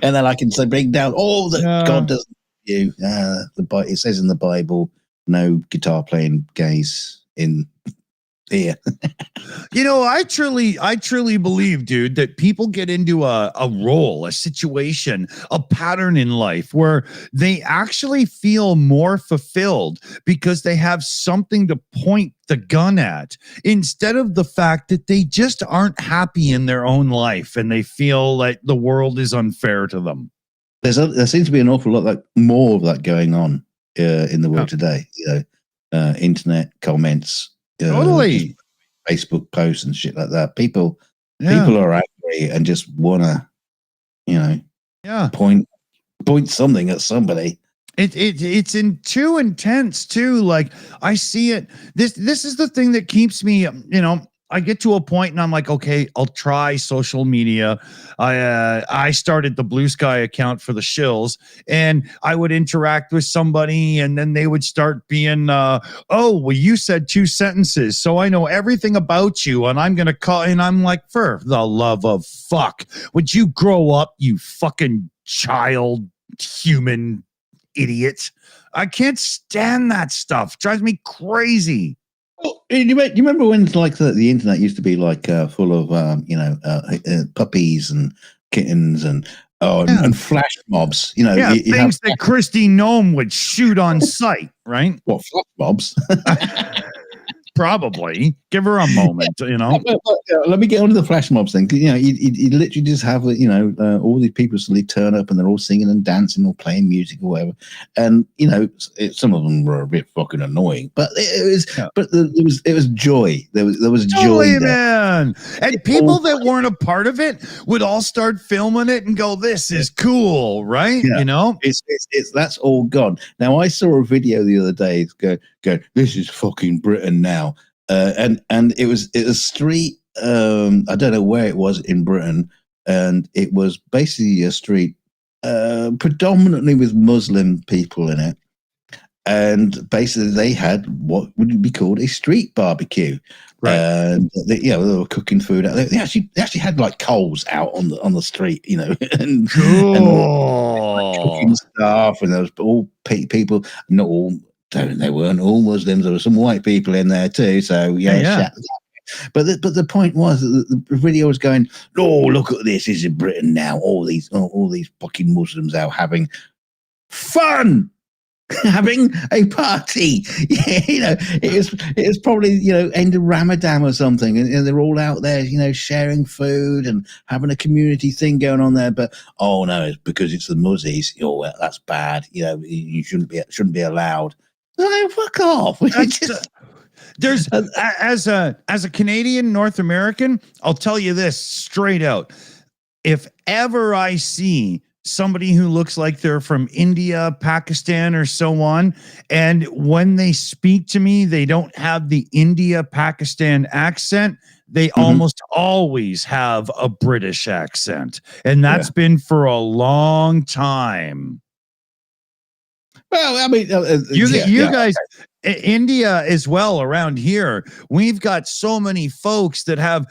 And then I can bring down all that God doesn't. It says in the Bible, no guitar playing gays in here. I truly believe, dude, that people get into a role, a situation, a pattern in life where they actually feel more fulfilled because they have something to point the gun at, instead of the fact that they just aren't happy in their own life and they feel like the world is unfair to them. There seems to be an awful lot more of that going on in the world today. Internet comments, totally, Facebook posts and shit like that. People are angry and just wanna, point something at somebody. It's too intense too. Like I see it. This is the thing that keeps me. I get to a point and I'm like, okay, I'll try social media. I started the Blue Sky account for TheShills, and I would interact with somebody, and then they would start being, well, you said 2 sentences, so I know everything about you, and I'm gonna call. And I'm like, for the love of fuck, would you grow up, you fucking child, human idiot? I can't stand that stuff. It drives me crazy. Well, you remember when the internet used to be full of puppies and kittens and flash mobs, things that Christy Nome would shoot on sight, right? What, flash mobs? Probably. Give her a moment, Let me get onto the flash mobs thing. You literally just have all these people suddenly turn up and they're all singing and dancing or playing music or whatever. And some of them were a bit fucking annoying, but it was joy. There was totally, joy there. Man. And people that weren't a part of it would all start filming it and go, "This is cool," right? Yeah. It's that's all gone. Now I saw a video the other day go, "This is fucking Britain now." And it was a street. I don't know where it was in Britain, and it was basically a street predominantly with Muslim people in it. And basically, they had what would be called a street barbecue. Right. And they were cooking food out there. They actually had coals out on the street, and cooking stuff. And there was all people, not all. They weren't all Muslims. There were some white people in there too. So yeah. But the point was that the video was going, "Oh, look at this! This is Britain now. All these fucking Muslims out having fun, having a party." It was probably end of Ramadan or something, and they're all out there, sharing food and having a community thing going on there. But oh no, it's because it's the Muzzies. Oh, well, that's bad. You shouldn't be allowed. No, fuck off. There's as a Canadian North American, I'll tell you this straight out. If ever I see somebody who looks like they're from India, Pakistan, or so on, and when they speak to me, they don't have the India, Pakistan accent, they almost always have a British accent. And that's been for a long time. Well, I mean, you guys, India as well around here, we've got so many folks that have,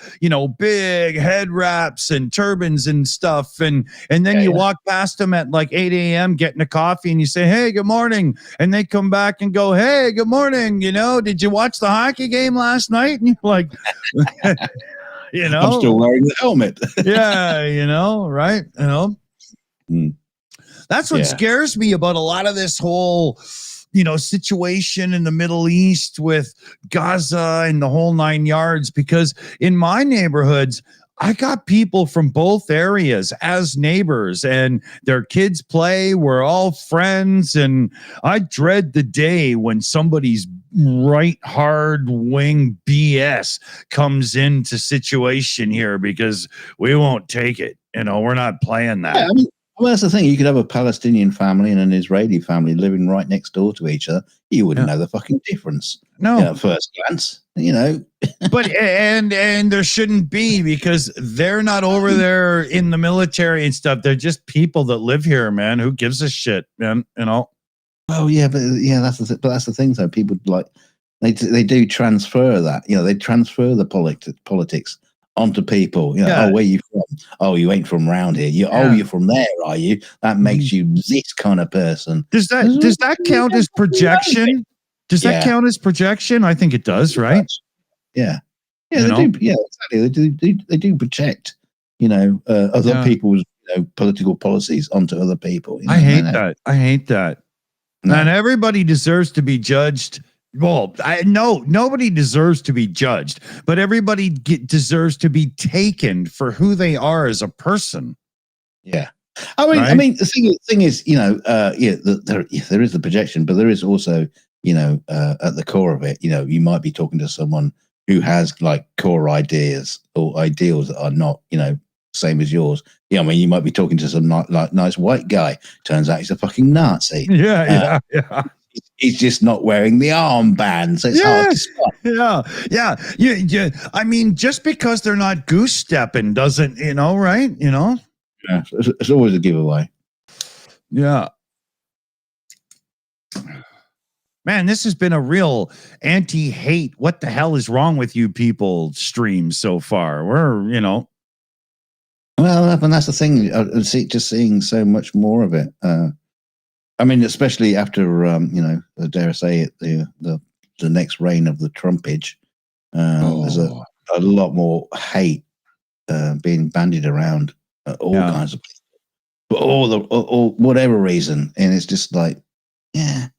big head wraps and turbans and stuff. And then you walk past them at 8 a.m. getting a coffee and you say, "Hey, good morning." And they come back and go, "Hey, good morning. Did you watch the hockey game last night?" And you're like, I'm still wearing the helmet. Yeah, right. That's what scares me about a lot of this whole, situation in the Middle East with Gaza and the whole 9 yards, because in my neighborhoods, I got people from both areas as neighbors, and their kids play. We're all friends, and I dread the day when somebody's right hard wing BS comes into situation here, because we won't take it. We're not playing that. Yeah, well, that's the thing. You could have a Palestinian family and an Israeli family living right next door to each other. You wouldn't know the fucking difference. No, at first glance, but and there shouldn't be, because they're not over there in the military and stuff. They're just people that live here, man. Who gives a shit, man? Oh yeah, but that's the thing. Though people they do transfer that. They transfer the politics onto people. Oh, where you from? Oh, you ain't from round here. Oh, you're from there, are you? That makes you this kind of person. Does that count as projection? Does that count as projection? I think it does, right? Yeah, they do. Yeah, exactly. They do project, other people's political policies onto other people. I hate that. I hate that. No. And everybody deserves to be judged. Well, nobody deserves to be judged, but everybody deserves to be taken for who they are as a person. Yeah. I mean, the thing is, there is the projection, but there is also, at the core of it, you might be talking to someone who has like core ideas or ideals that are not, same as yours. Yeah, I mean, you might be talking to some nice white guy. Turns out he's a fucking Nazi. Yeah. He's just not wearing the armband, so it's hard to spot. Yeah. I mean, just because they're not goose stepping doesn't, right? Yeah, it's always a giveaway. Yeah. Man, this has been a real anti-hate. What the hell is wrong with you people stream so far? We're, Well, and that's the thing. Just seeing so much more of it. I mean, especially after, dare I say it, the next reign of the Trumpage, there's a lot more hate being bandied around all kinds of people, for whatever reason, and it's just like, Can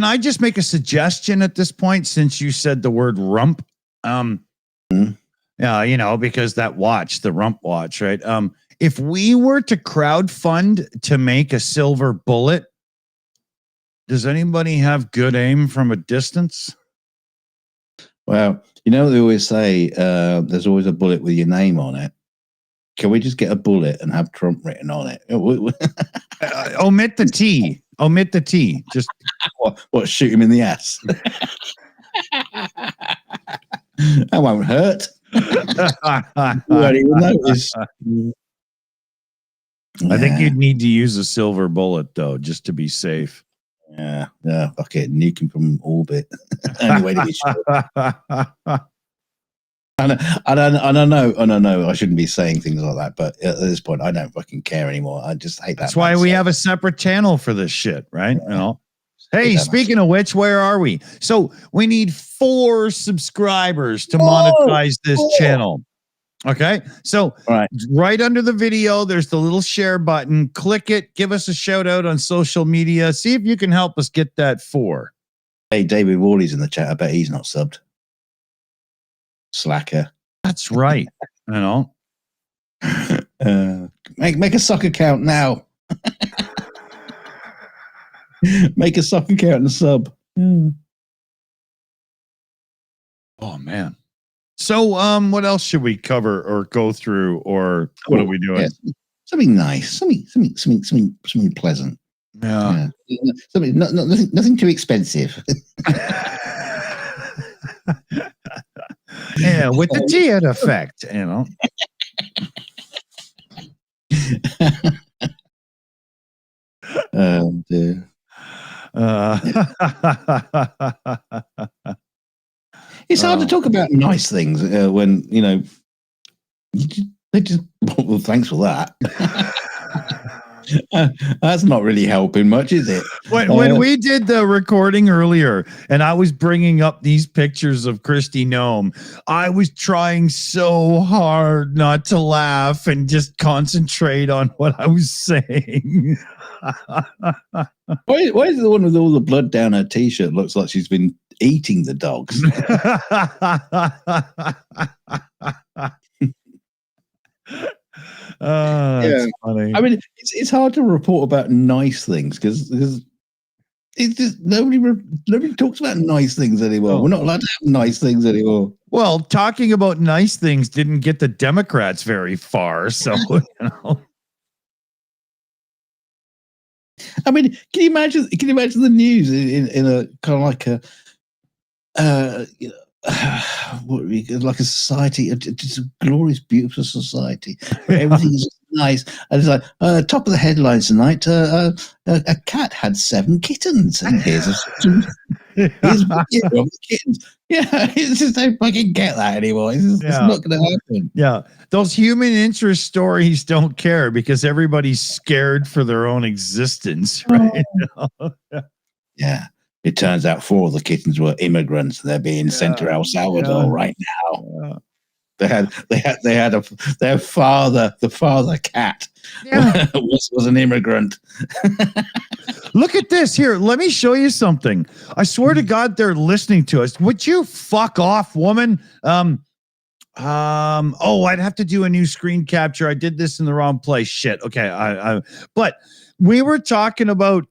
I just make a suggestion at this point, since you said the word rump? Yeah, because that watch, the rump watch, right? If we were to crowdfund to make a silver bullet, does anybody have good aim from a distance? Well, they always say there's always a bullet with your name on it. Can we just get a bullet and have Trump written on it? Omit the T. Omit the T. Just what? Shoot him in the ass. That won't hurt. You won't even notice. I think you'd need to use a silver bullet, though, just to be safe. Yeah. Fuck it. Nuke him from orbit. Anyway, to be sure. I don't know. I shouldn't be saying things like that, but at this point, I don't fucking care anymore. I just hate that. That's why we have a separate channel for this shit, right? Hey, speaking of which, where are we? So we need 4 subscribers to monetize this channel. Okay, so right under the video, there's the little share button. Click it. Give us a shout out on social media. See if you can help us get that 4. Hey, David Worley's in the chat. I bet he's not subbed. Slacker. That's right. Make a sock account now. Make a sock account and sub. Oh man. So what else should we cover or go through, or what are we doing? Yeah, something nice, something pleasant. Yeah. Something nothing too expensive. Yeah, with the T-head effect, Oh dear. It's hard to talk about nice things when they just. Well, thanks for that. That's not really helping much, is it? When we did the recording earlier and I was bringing up these pictures of Christy Nome, I was trying so hard not to laugh and just concentrate on what I was saying. Why is the one with all the blood down her t-shirt looks like she's been eating the dogs? That's funny. I mean, it's hard to report about nice things because it's just nobody talks about nice things anymore. Oh. We're not allowed to have nice things anymore. Well, talking about nice things didn't get the Democrats very far, so you know. I mean, can you imagine the news in a kind of like a like a society, just a glorious, beautiful society where everything is nice, and it's like top of the headlines tonight: a cat had 7 kittens, and here's a here's video of the kittens. Yeah, it's just don't fucking get that anymore. It's not going to happen. Yeah, those human interest stories don't care because everybody's scared for their own existence, right? Yeah. It turns out 4 of the kittens were immigrants. They're being sent to El Salvador right now. Their father, the father cat, was an immigrant. Look at this here. Let me show you something. I swear to God, they're listening to us. Would you fuck off, woman? Oh, I'd have to do a new screen capture. I did this in the wrong place. Shit. Okay. But we were talking about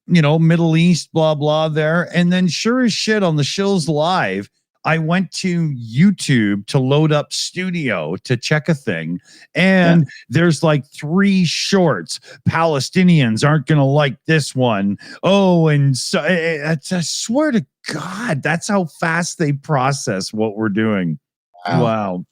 Middle East, blah, blah there. And then sure as shit on the Shills Live, I went to YouTube to load up Studio to check a thing. And there's like 3 shorts. Palestinians aren't going to like this one. Oh, and so I swear to God, that's how fast they process what we're doing. Wow.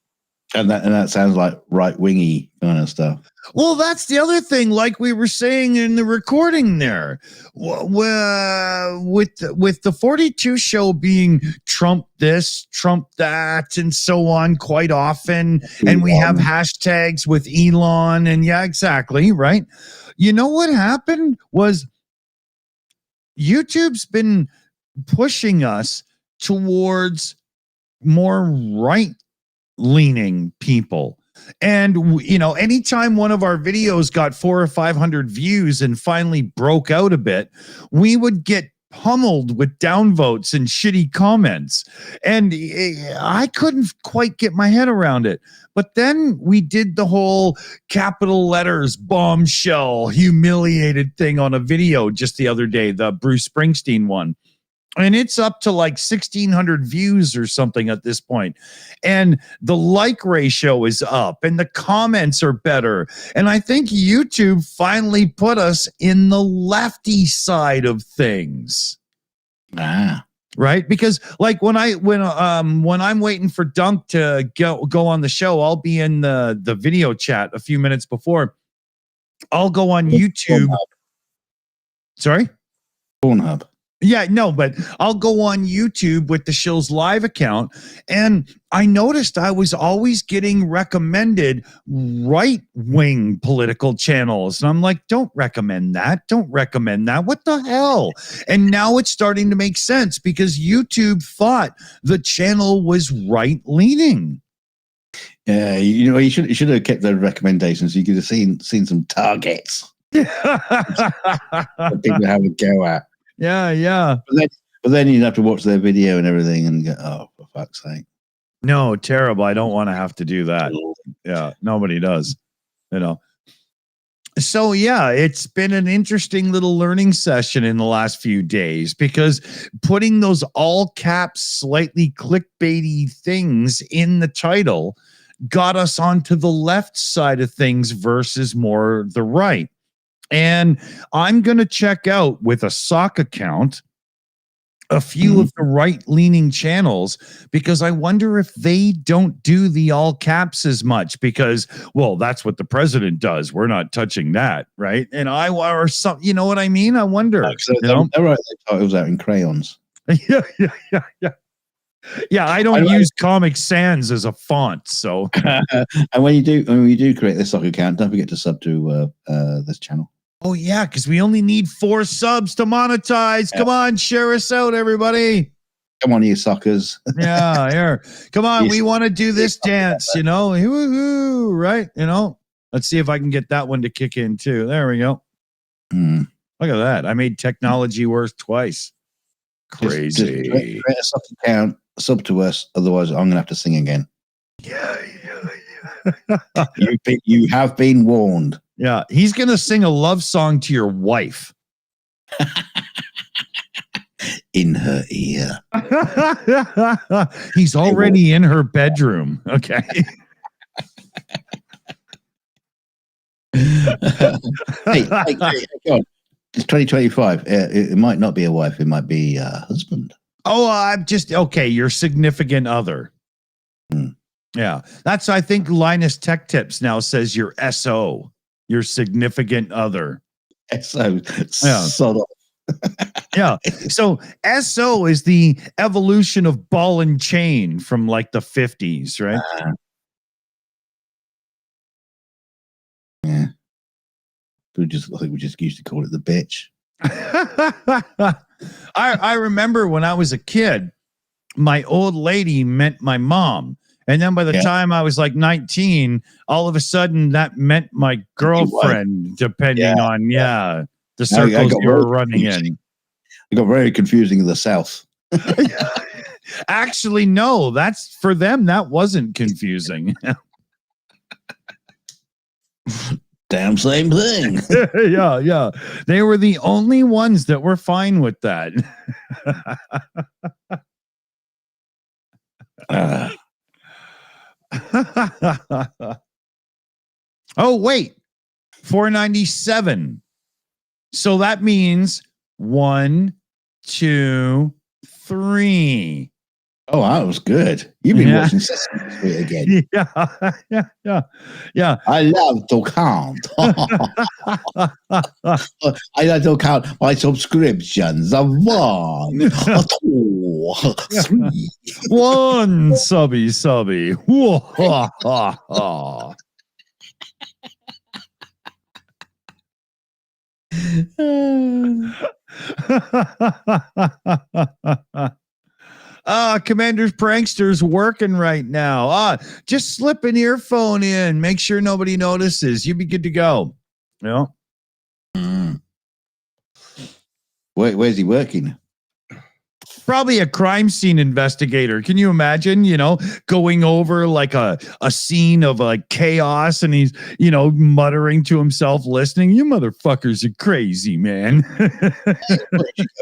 And that sounds like right-wingy kind of stuff. Well, that's the other thing, like we were saying in the recording there, with the 42 show being Trump this, Trump that, and so on quite often. And we have hashtags with Elon and exactly, right? You know what happened was YouTube's been pushing us towards more right-leaning people. And, anytime one of our videos got 400 or 500 views and finally broke out a bit, we would get pummeled with downvotes and shitty comments. And I couldn't quite get my head around it. But then we did the whole capital letters bombshell humiliated thing on a video just the other day, the Bruce Springsteen one. And it's up to like 1,600 views or something at this point. And the like ratio is up and the comments are better. And I think YouTube finally put us in the lefty side of things. Right? Because like when I'm waiting for Dunk to go on the show, I'll be in the video chat a few minutes before. I'll go on YouTube. Sorry? Pornhub. Yeah, no, but I'll go on YouTube with the Shills Live account, and I noticed I was always getting recommended right-wing political channels. And I'm like, don't recommend that. Don't recommend that. What the hell? And now it's starting to make sense because YouTube thought the channel was right-leaning. Yeah, you should have kept the recommendations. You could have seen some targets. People have a go at. Yeah. But then you'd have to watch their video and everything and go, oh, for fuck's sake. No, terrible. I don't want to have to do that. Yeah, nobody does. So, it's been an interesting little learning session in the last few days because putting those all caps, slightly clickbaity things in the title got us onto the left side of things versus more the right. And I'm going to check out with a sock account a few of the right-leaning channels because I wonder if they don't do the all caps as much because, well, that's what the president does. We're not touching that, right? And or some, you know what I mean? I wonder. They write their titles out in crayons. Yeah. Yeah, I don't use Comic Sans as a font, so. And when you do create this soccer account, don't forget to sub to this channel. Oh yeah, because we only need 4 subs to monetize. Come on, share us out, everybody. Come on, you suckers. Yeah, here. Come on, we want to do this dance, you know. Woo-hoo, right? You know. Let's see if I can get that one to kick in too. There we go. Look at that. I made technology worse twice. Crazy. Just create a sub account, sub to us. Otherwise, I'm gonna have to sing again. Yeah. You have been warned. Yeah, he's gonna sing a love song to your wife. In her ear. He's already in her bedroom. Okay. hey, go on. It's 2025. It might not be a wife. It might be a husband. Oh, I'm just okay. Your significant other. Yeah, that's. I think Linus Tech Tips now says your SO, your significant other. SO. Yeah. Sort of. Yeah. So SO is the evolution of ball and chain from like the 50s, right? Yeah. I think we just used to call it the bitch. I remember when I was a kid, my old lady meant my mom. And then by the time I was like 19, all of a sudden that meant my girlfriend, depending on, the circles you were running in. It got very confusing in the South. Actually, no, that's for them. That wasn't confusing. Damn same thing. Yeah. They were the only ones that were fine with that. Oh, wait. 497. So that means 1, 2, 3. Oh, that was good. You've been watching Sesame Street again. Yeah. I love to count. I like to count my subscriptions. 1, 2, 3. 1 subby. Commander's Prankster's working right now. Just slip an earphone in. Make sure nobody notices. You'll be good to go. Yeah. Where's he working? Probably a crime scene investigator. Can you imagine, going over like a scene of like chaos and he's, muttering to himself, listening. You motherfuckers are crazy, man.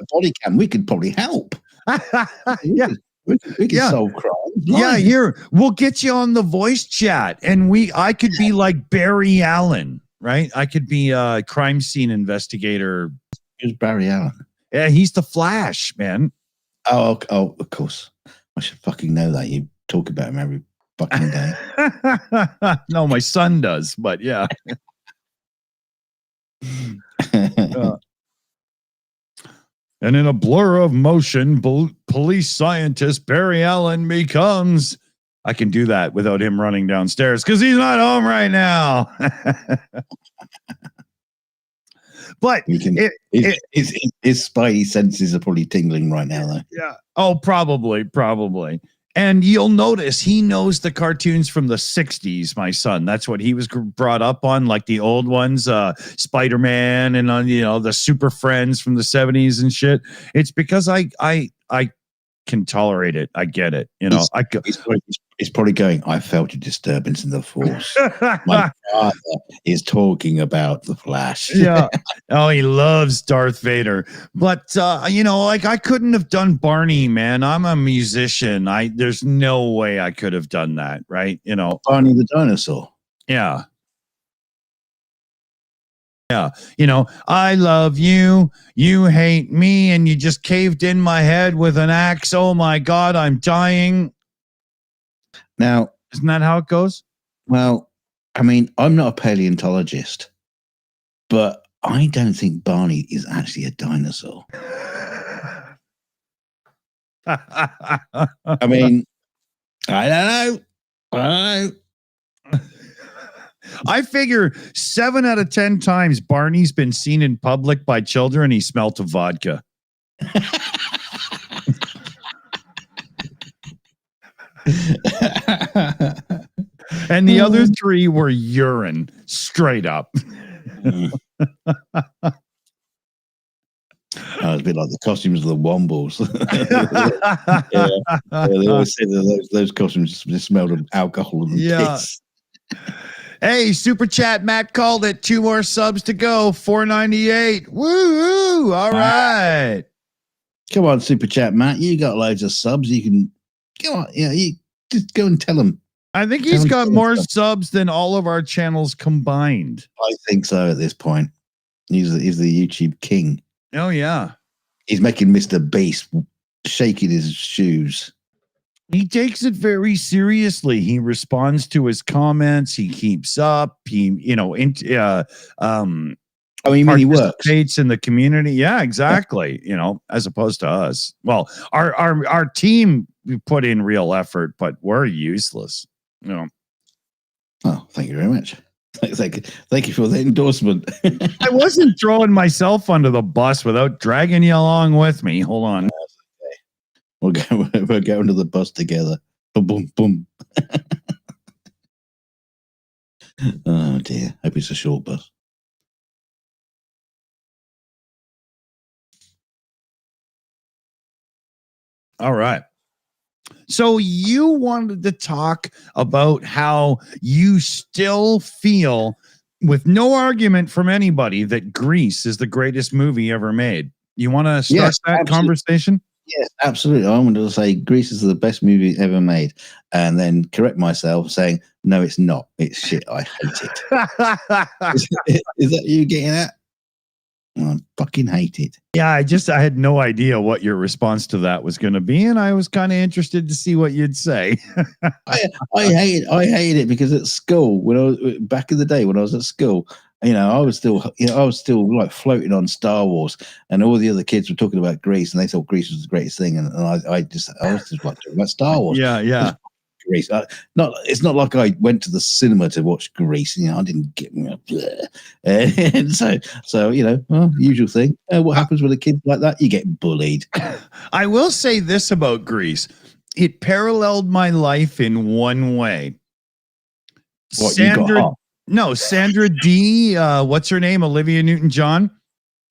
Body cam. We could probably help. Yeah. We can solve crime. Yeah, here. We'll get you on the voice chat and I could be like Barry Allen, right? I could be a crime scene investigator. Who's Barry Allen? Yeah, he's the Flash, man. Oh, of course. I should fucking know that. You talk about him every fucking day. No, my son does, but yeah. And in a blur of motion, police scientist Barry Allen becomes... I can do that without him running downstairs because he's not home right now. But his spidey senses are probably tingling right now, though. Yeah. Oh, probably. And you'll notice he knows the cartoons from the 60s, my son. That's what he was brought up on, like the old ones, Spider-Man and on the Super Friends from the 70s and shit. It's because I can tolerate it. I get it. He's probably going, I felt a disturbance in the force. My father is talking about the Flash. Yeah. Oh, he loves Darth Vader. But, I couldn't have done Barney, man. I'm a musician. There's no way I could have done that, right? Barney the dinosaur. Yeah. Yeah. I love you. You hate me. And you just caved in my head with an axe. Oh, my God. I'm dying. Now, isn't that how it goes? Well, I mean, I'm not a paleontologist, but I don't think Barney is actually a dinosaur. I mean, I don't know. I figure 7 out of 10 times Barney's been seen in public by children. He smelt of vodka. And the other 3 were urine, straight up. It's a bit like the costumes of the Wombles. They always say that those costumes just smelled of alcohol and piss. Hey, Super Chat Matt called it. 2 more subs to go. 498. Woo! All right. Come on, Super Chat Matt. You got loads of subs. You can come on. Yeah, you just go and tell them. I think he's got more subs than all of our channels combined. I think so at this point. He's the YouTube king. Oh, yeah. He's making Mr. Beast shaking his shoes. He takes it very seriously. He responds to his comments. He keeps up. He, he participates in the community. Yeah, exactly. As opposed to us. Well, our team put in real effort, but we're useless. Oh, thank you very much. Thank you for the endorsement. I wasn't throwing myself under the bus without dragging you along with me. Hold on. Okay. We'll go under the bus together. Boom, boom, boom. Oh dear. Hope it's a short bus. All right. So you wanted to talk about how you still feel, with no argument from anybody, that Grease is the greatest movie ever made. You want to start that conversation? Yes, absolutely. I wanted to say Grease is the best movie ever made, and then correct myself saying, no, it's not. It's shit. I hate it. Is that you getting at? I fucking hate it. Yeah, I had no idea what your response to that was going to be, and I was kind of interested to see what you'd say. I hated it because at school, when I was back in the day when I was at school, I was still like floating on Star Wars, and all the other kids were talking about Grease, and they thought Grease was the greatest thing, and I was just like talking about Star Wars. Yeah. Grease. It's not like I went to the cinema to watch Grease. I didn't get and so usual thing. What happens with a kid like that? You get bullied. I will say this about Grease: it paralleled my life in one way. What, Sandra D. What's her name? Olivia Newton-John.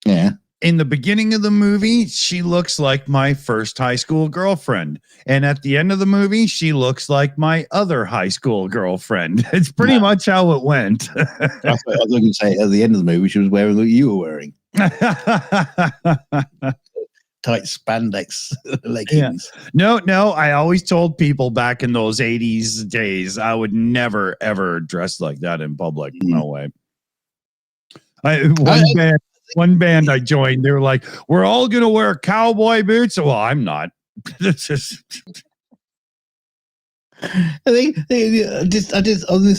Yeah. In the beginning of the movie, she looks like my first high school girlfriend. And at the end of the movie, she looks like my other high school girlfriend. It's pretty much how it went. I was going to say, at the end of the movie, she was wearing what you were wearing. Tight spandex leggings. Yeah. No. I always told people back in those 80s days, I would never, ever dress like that in public. No way. One band I joined, they were like, we're all going to wear cowboy boots. Well, I'm not. That's just. The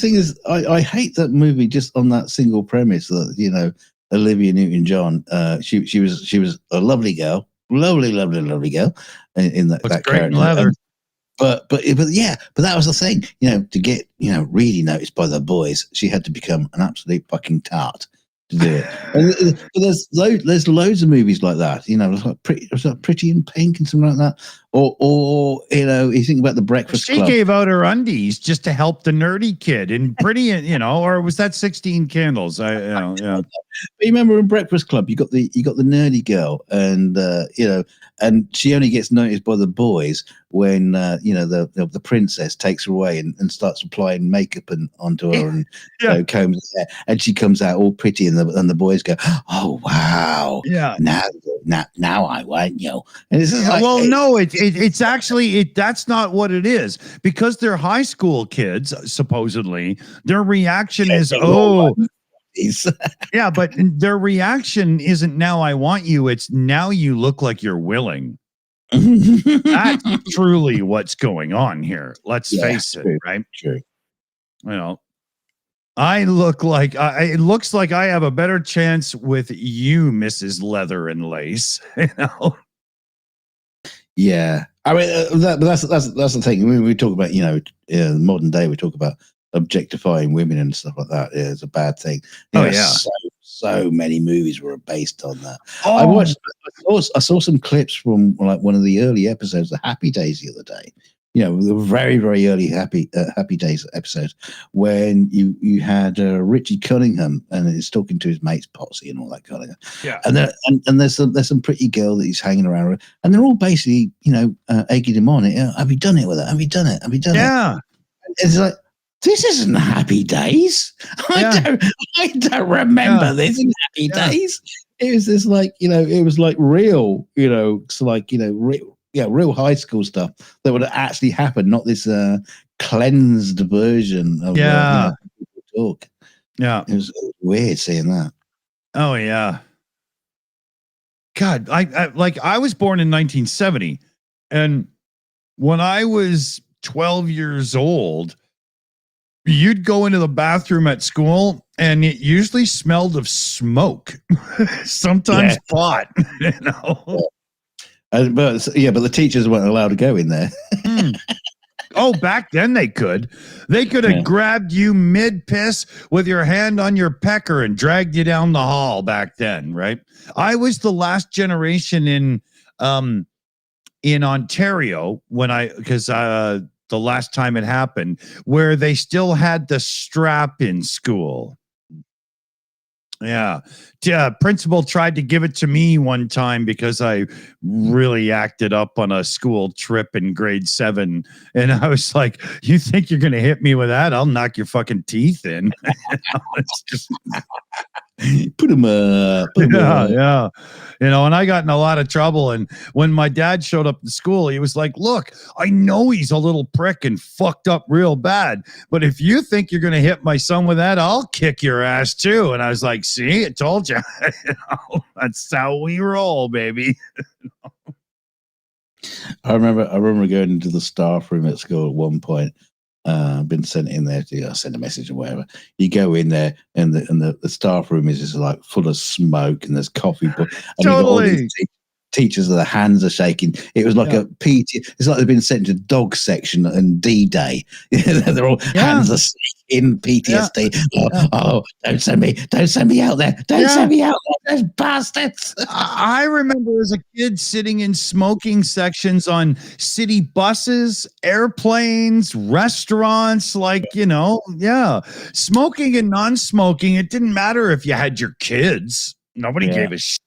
thing is, I hate that movie just on that single premise that, Olivia Newton-John, she was a lovely girl, lovely girl in that character. Leather. But that was the thing, to get, really noticed by the boys, she had to become an absolute fucking tart to do it. But there's loads of movies like that, like Pretty in Pink and something like that, or you think about The Breakfast Club. She gave out her undies just to help the nerdy kid in Pretty, or was that 16 Candles? But you remember in Breakfast Club, you got the nerdy girl, and and she only gets noticed by the boys when the princess takes her away and starts applying makeup onto her and combs her hair, and she comes out all pretty, and the boys go, "Oh wow, yeah, now I want you." And it's just no, it's actually that's not what it is, because they're high school kids supposedly. Their reaction is yeah, but their reaction isn't "now I want you," it's "now you look like you're willing." That's truly what's going on here. Let's face it, right? True. I look like it looks like I have a better chance with you, Mrs. Leather and Lace. Yeah, I mean that's the thing. When we talk about modern day, we talk about objectifying women and stuff like that. Yeah, it's a bad thing. So many movies were based on that. Oh, I saw some clips from like one of the early episodes of Happy Days the other day. The very, very early Happy Days episodes when you had Richie Cunningham and he's talking to his mates Potsy and all that kind of thing. yeah. And there's some pretty girl that he's hanging around with, and they're all basically egging him on. Have you done it with her? Have you done it? Have you done it? Yeah. It's like, this isn't Happy Days. I don't remember this in Happy Days. It was this it was like real, it's like real high school stuff that would actually happen, not this cleansed version of people talk. Yeah, it was weird seeing that. Oh yeah. God, I was born in 1970, and when I was 12 years old, you'd go into the bathroom at school and it usually smelled of smoke, sometimes pot, But the teachers weren't allowed to go in there. Oh, back then they could have grabbed you mid piss with your hand on your pecker and dragged you down the hall back then, right? I was the last generation in Ontario because the last time it happened, where they still had the strap in school. Yeah. Principal tried to give it to me one time because I really acted up on a school trip in grade 7. And I was like, you think you're going to hit me with that? I'll knock your fucking teeth in. It's just... Put him up. Yeah. And I got in a lot of trouble. And when my dad showed up to school, he was like, look, I know he's a little prick and fucked up real bad, but if you think you're going to hit my son with that, I'll kick your ass too. And I was like, see, I told you. That's how we roll, baby. I remember going into the staff room at school at one point. Been sent in there to send a message or whatever. You go in there and the staff room is just like full of smoke and there's coffee. And totally. All these teachers, their hands are shaking. It was like a PT. It's like they've been sent to dog section and D-Day. They're all hands are in PTSD. Oh, don't send me out there. Don't send me out there, those bastards. I remember as a kid sitting in smoking sections on city buses, airplanes, restaurants, smoking and non-smoking. It didn't matter if you had your kids. Nobody gave a shit,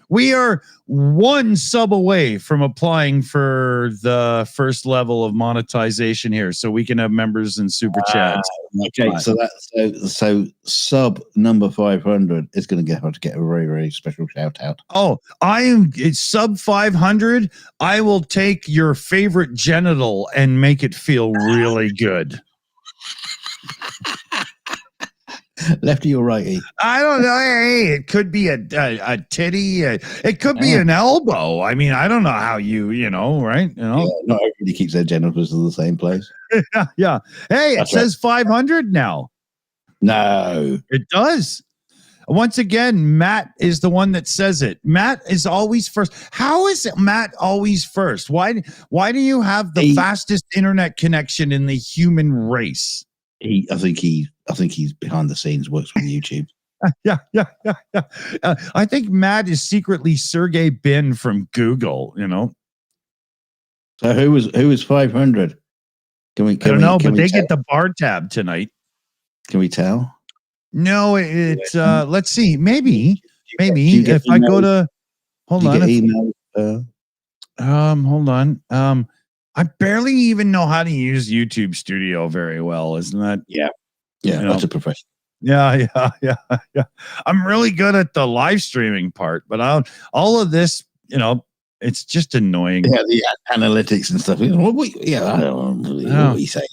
We are one sub away from applying for the first level of monetization here, so we can have members and super chats. Okay, so sub number 500 is going to have to get a very, very special shout out. Oh, it's sub 500. I will take your favorite genital and make it feel really good. Lefty or righty? I don't know. Hey, it could be a titty. It could be an elbow. I mean, I don't know how right? Yeah, not everybody keeps their genitals in the same place. Yeah. Hey, it says 500 now. No, it does. Once again, Matt is the one that says it. Matt is always first. How is Matt always first? Why do you have the fastest internet connection in the human race? I think he's behind the scenes, works with YouTube. Yeah. I think Matt is secretly Sergey Bin from Google. So who was 500? I don't know, but they get the bar tab tonight. Can we tell? No, it's let's see. Maybe if I go to hold on. I barely even know how to use YouTube Studio very well, isn't that? Yeah, that's a professional. Yeah. I'm really good at the live streaming part, but all of this, it's just annoying. Yeah, the analytics and stuff. I don't know what you say.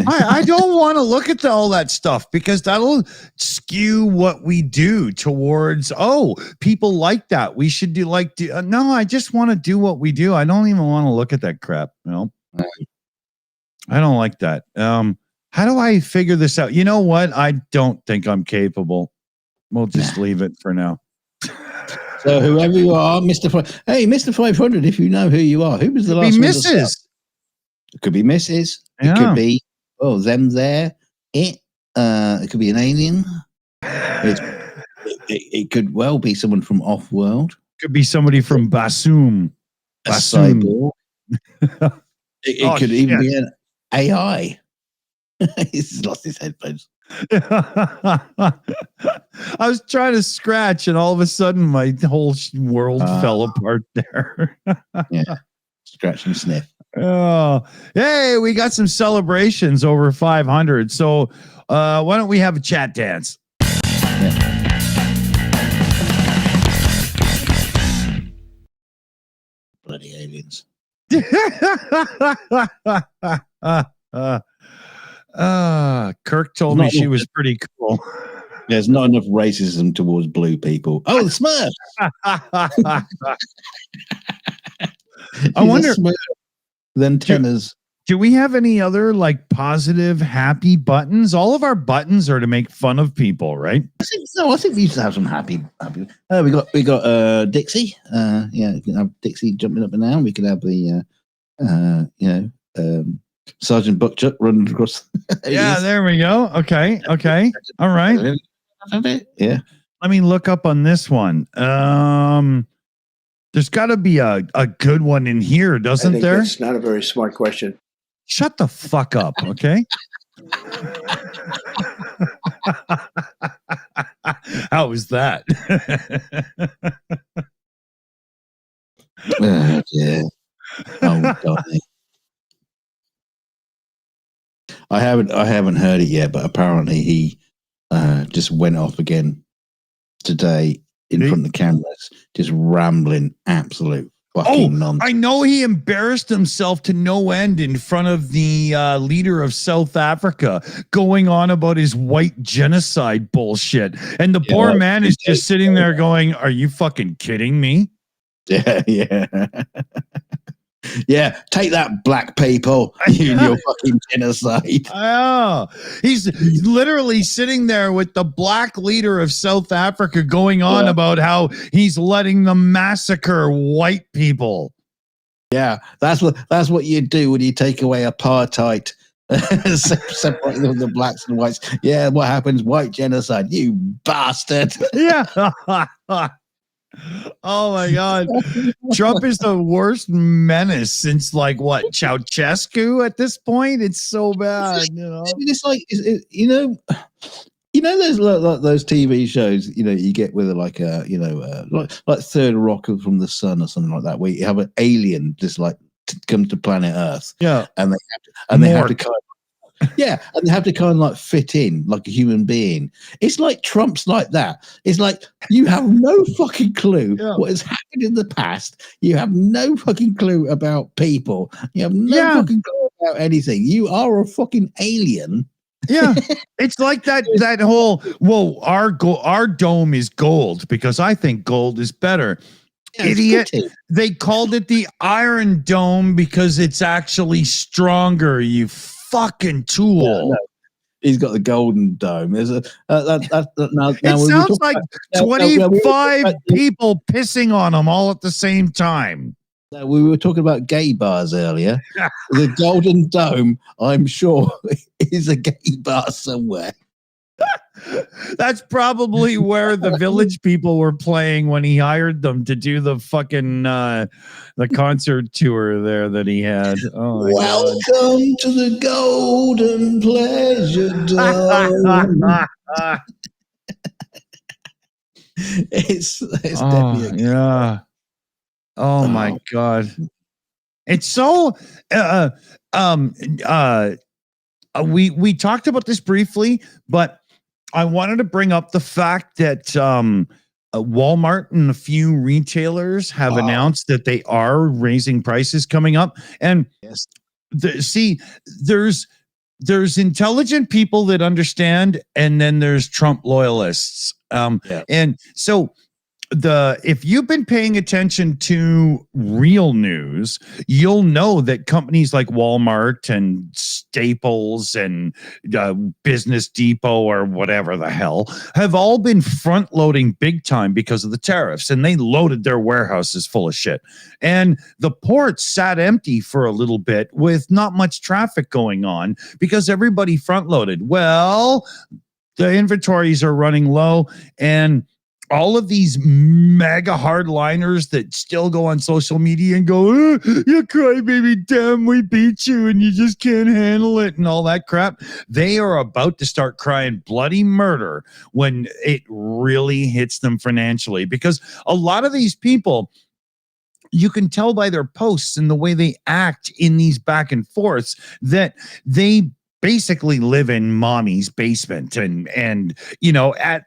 I don't want to look at all that stuff because that'll skew what we do towards, people like that. We should no, I just want to do what we do. I don't even want to look at that crap. I don't like that. How do I figure this out? You know what? I don't think I'm capable. We'll just leave it for now. So whoever you are, Mr. 500, if you know who you are, who was the Could last be one to sell? Mrs. It could be Mrs. Yeah. It could be them there. It could be an alien. It could well be someone from Off-World. Could be somebody from Basum. A cyborg. It could even shit. be an AI. He's lost his headphones. I was trying to scratch, and all of a sudden, my whole world fell apart there. Yeah, scratch and sniff. Oh, hey, we got some celebrations over 500. So, why don't we have a chat dance? Yeah. Bloody aliens. Kirk told me she was pretty cool. There's not enough racism towards blue people. Oh, the Smurf. I wonder. Then tenors. Do we have any other like positive, happy buttons? All of our buttons are to make fun of people, right? I think so. I think we used to have some happy. We got Dixie. Yeah, you can have Dixie jumping up and down. We could have the Sergeant Buckchuck running across. Yeah, there we go. Okay. All right. Yeah. Let me look up on this one. There's got to be a good one in here, doesn't there? That's not a very smart question. Shut the fuck up, okay? How was that? Yeah. Oh God. I haven't heard it yet, but apparently he just went off again today in front of the cameras, just rambling absolute fucking nonsense. I know he embarrassed himself to no end in front of the leader of South Africa, going on about his white genocide bullshit. And the poor man is just sitting there going, "Are you fucking kidding me?" Yeah. Yeah, take that, black people, you and your fucking genocide. Oh, he's literally sitting there with the black leader of South Africa going on about how he's letting them massacre white people. Yeah, that's what you do when you take away apartheid, separate the blacks and whites. Yeah, what happens? White genocide, you bastard. Yeah. Oh my God. Trump is the worst menace since like what, Ceausescu at this point? It's so bad, you know. I mean, it's like there's like those TV shows, you get with like like Third Rock from the Sun or something like that, where you have an alien just like come to planet Earth. Yeah. And they have to kind of and they have to kind of like fit in like a human being. It's like Trump's like that. It's like you have no fucking clue what has happened in the past. You have no fucking clue about people. You have no fucking clue about anything. You are a fucking alien. Yeah, it's like that whole, our dome is gold because I think gold is better. Yeah, idiot. They called it the Iron Dome because it's actually stronger, you fucking tool. Yeah, no. He's got the golden dome. There's a it sounds like 25 people pissing on them all at the same time. We were talking about gay bars earlier. The Golden Dome, I'm sure, is a gay bar somewhere. That's probably where the Village People were playing when he hired them to do the fucking the concert tour there that he had. Oh my Welcome God. to the Golden Pleasure Dome. It's definitely Oh my God. It's so we talked about this briefly, but I wanted to bring up the fact that Walmart and a few retailers have announced that they are raising prices coming up. And there's intelligent people that understand, and then there's Trump loyalists. And so if you've been paying attention to real news, you'll know that companies like Walmart and Staples and Business Depot or whatever the hell have all been front loading big time because of the tariffs, and they loaded their warehouses full of shit. And the ports sat empty for a little bit with not much traffic going on because everybody front loaded. Well, the inventories are running low, and all of these mega hardliners that still go on social media and go, you crybaby, damn, we beat you and you just can't handle it and all that crap. They are about to start crying bloody murder when it really hits them financially, because a lot of these people, you can tell by their posts and the way they act in these back and forths that they basically live in mommy's basement, and you know, at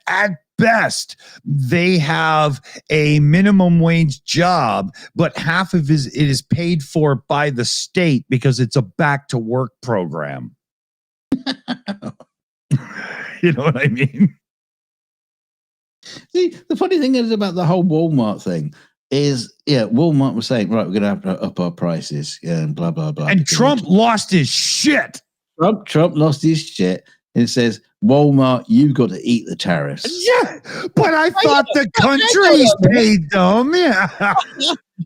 best they have a minimum wage job, but half of it is paid for by the state because it's a back to work program. You know what I mean? See, the funny thing is about the whole Walmart thing is, Walmart was saying, right, we're going to have to up our prices and blah, blah, blah. And Trump lost his shit. Trump lost his shit and says, Walmart, you've got to eat the tariffs. Yeah, but I thought the countries paid them. Yeah.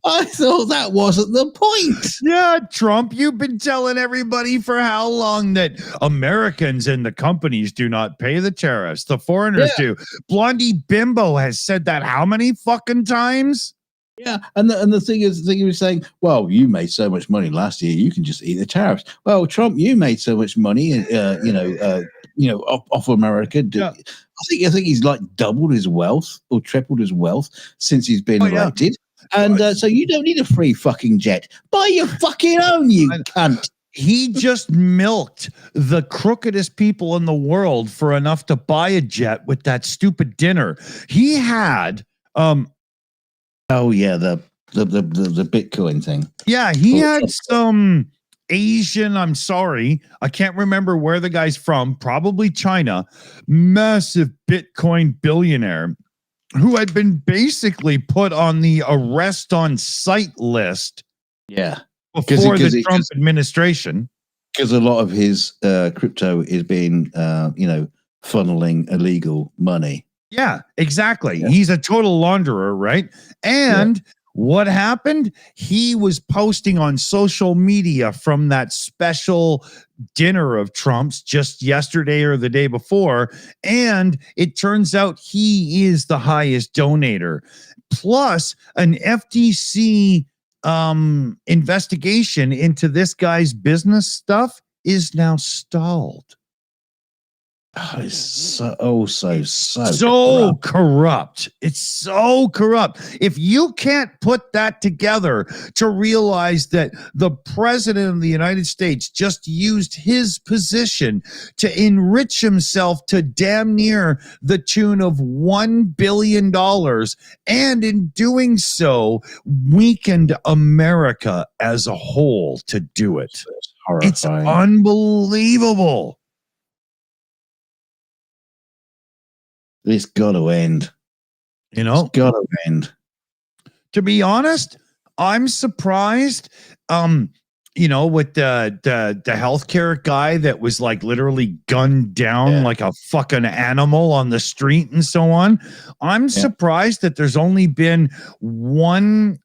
I thought that wasn't the point. Yeah, Trump, you've been telling everybody for how long that Americans and the companies do not pay the tariffs. The foreigners do. Blondie Bimbo has said that how many fucking times? Yeah, and the thing is, he was saying, well, you made so much money last year, you can just eat the tariffs. Well, Trump, you made so much money, off America. Yeah. I think he's like doubled his wealth or tripled his wealth since he's been elected. And so you don't need a free fucking jet. Buy your fucking own, you cunt. He just milked the crookedest people in the world for enough to buy a jet with that stupid dinner. He had oh yeah, the Bitcoin thing. Yeah, he had some Asian, I'm sorry, I can't remember where the guy's from, probably China, massive Bitcoin billionaire who had been basically put on the arrest on sight list. Yeah. Before the Trump administration. Because a lot of his crypto is being, funneling illegal money. Yeah, exactly. Yeah. He's a total launderer, right? And what happened? He was posting on social media from that special dinner of Trump's just yesterday or the day before, and it turns out he is the highest donator. Plus, an FTC investigation into this guy's business stuff is now stalled. Oh, it's so corrupt. It's so corrupt. If you can't put that together to realize that the president of the United States just used his position to enrich himself to damn near the tune of $1 billion, and in doing so, weakened America as a whole to do it. It's unbelievable. It's got to end. You know, it's got to end. To be honest, I'm surprised. With the healthcare guy that was like literally gunned down like a fucking animal on the street and so on. I'm surprised that there's only been one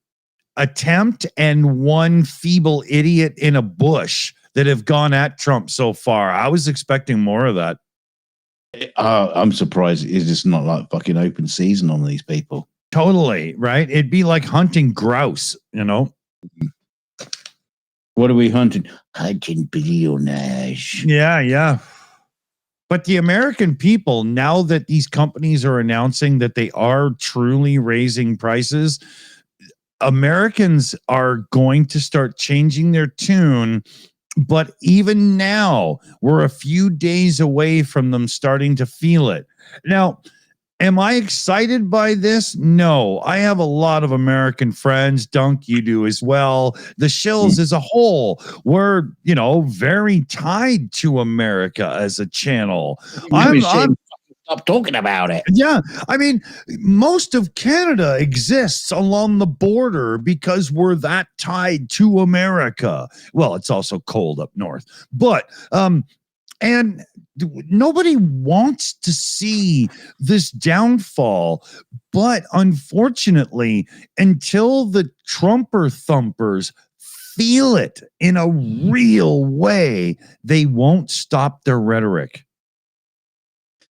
attempt and one feeble idiot in a bush that have gone at Trump so far. I was expecting more of that. I'm surprised it's just not like fucking open season on these people. Totally, right? It'd be like hunting grouse, you know? What are we hunting? Hunting billionaires. Yeah. But the American people, now that these companies are announcing that they are truly raising prices, Americans are going to start changing their tune. But even now, we're a few days away from them starting to feel it. Now, am I excited by this? No. I have a lot of American friends. Dunk, you do as well. The Shills as a whole, we're, very tied to America as a channel. stop talking about it. Yeah. I mean, most of Canada exists along the border because we're that tied to America. Well, it's also cold up north, but, and nobody wants to see this downfall. But unfortunately, until the Trumper thumpers feel it in a real way, they won't stop their rhetoric.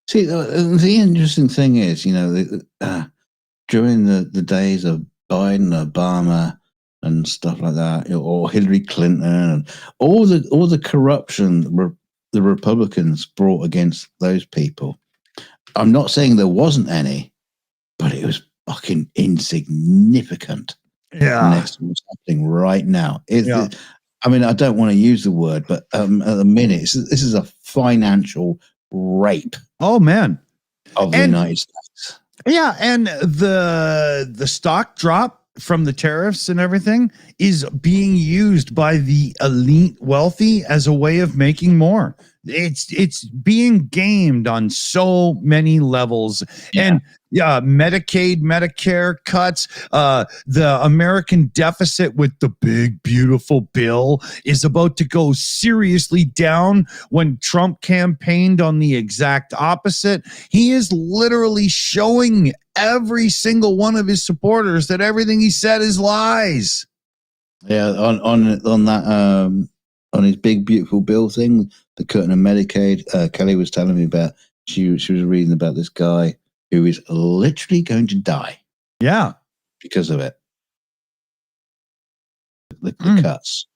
See, the interesting thing is, during the days of Biden, Obama, and stuff like that, or Hillary Clinton, and all the corruption the Republicans brought against those people. I'm not saying there wasn't any, but it was fucking insignificant. Yeah. Next to what's happening right now. I mean, I don't want to use the word, but at the minute, this is a financial rape. Oh man, of the United States. Yeah, and the stock drop from the tariffs and everything is being used by the elite wealthy as a way of making more. It's being gamed on so many levels. And Medicaid, Medicare cuts, the American deficit with the big, beautiful bill is about to go seriously down when Trump campaigned on the exact opposite. He is literally showing every single one of his supporters that everything he said is lies. Yeah, on that on his big beautiful bill thing, the cutting of Medicaid, Kelly was telling me about. She was reading about this guy who is literally going to die. Yeah, because of it. The cuts,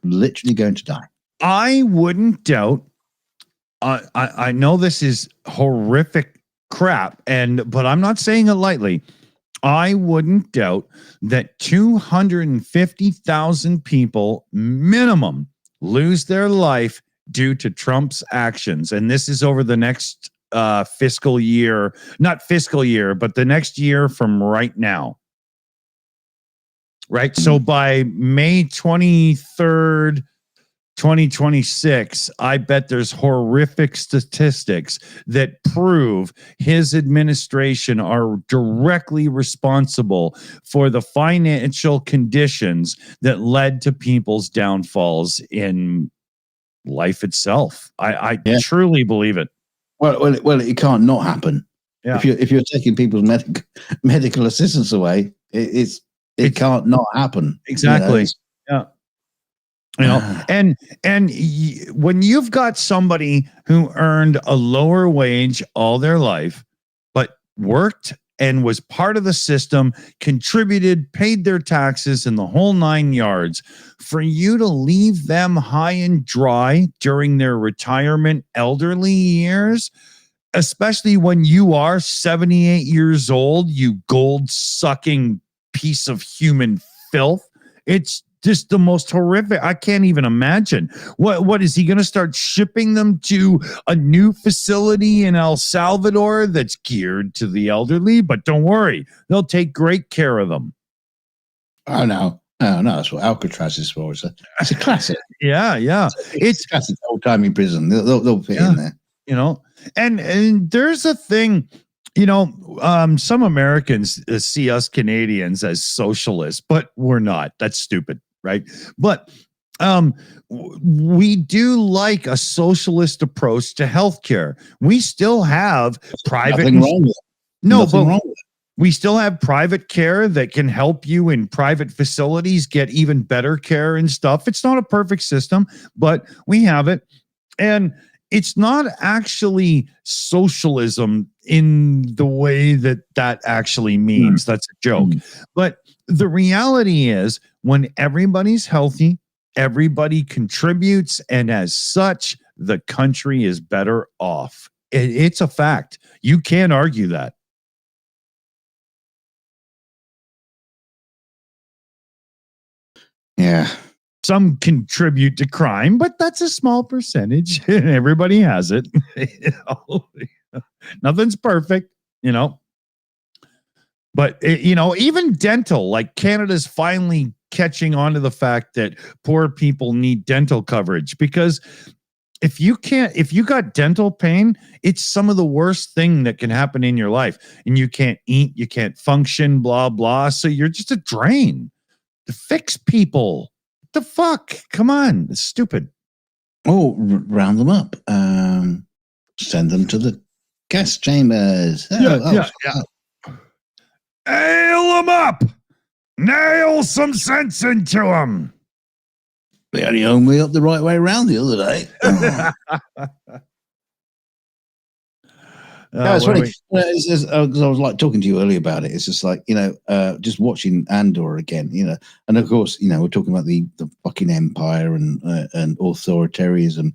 literally going to die. I wouldn't doubt. I know this is horrific crap, but I'm not saying it lightly. I wouldn't doubt that 250,000 people minimum lose their life due to Trump's actions. And this is over the next fiscal year, not fiscal year, but the next year from right now. Right. So by May 23rd, 2026, I bet there's horrific statistics that prove his administration are directly responsible for the financial conditions that led to people's downfalls in life itself. I truly believe it. Well, it can't not happen. Yeah. If you're taking people's medical assistance away, it can't not happen. Exactly. And when you've got somebody who earned a lower wage all their life, but worked and was part of the system, contributed, paid their taxes and the whole 9 yards, for you to leave them high and dry during their retirement elderly years, especially when you are 78 years old, you gold-sucking piece of human filth, it's just the most horrific. I can't even imagine. What is he going to start shipping them to a new facility in El Salvador that's geared to the elderly? But don't worry, they'll take great care of them. Oh no, that's what Alcatraz is for. It's a classic. Yeah. It's classic old-timey prison. They'll fit in there. And there's a thing. Some Americans see us Canadians as socialists, but we're not. That's stupid, right? But we do like a socialist approach to healthcare. We still have private. We still have private care that can help you in private facilities get even better care and stuff. It's not a perfect system, but we have it. And it's not actually socialism in the way that actually means. That's a joke. But the reality is, when everybody's healthy, everybody contributes, and as such, the country is better off. It's a fact. You can't argue that. Yeah. Some contribute to crime, but that's a small percentage. Everybody has it. Nothing's perfect, But, even dental, like Canada's finally catching on to the fact that poor people need dental coverage, because If you got dental pain, it's some of the worst thing that can happen in your life. And you can't eat, you can't function, blah, blah. So you're just a drain to fix people. What the fuck? Come on. It's stupid. Oh, round them up. Send them to the gas chambers. Yeah. Nail them up. Nail some sense into them. They only owned me up the right way around the other day. No, it's funny. Because I was like talking to you earlier about it. It's just like, just watching Andor again, and of course, we're talking about the fucking empire and authoritarianism.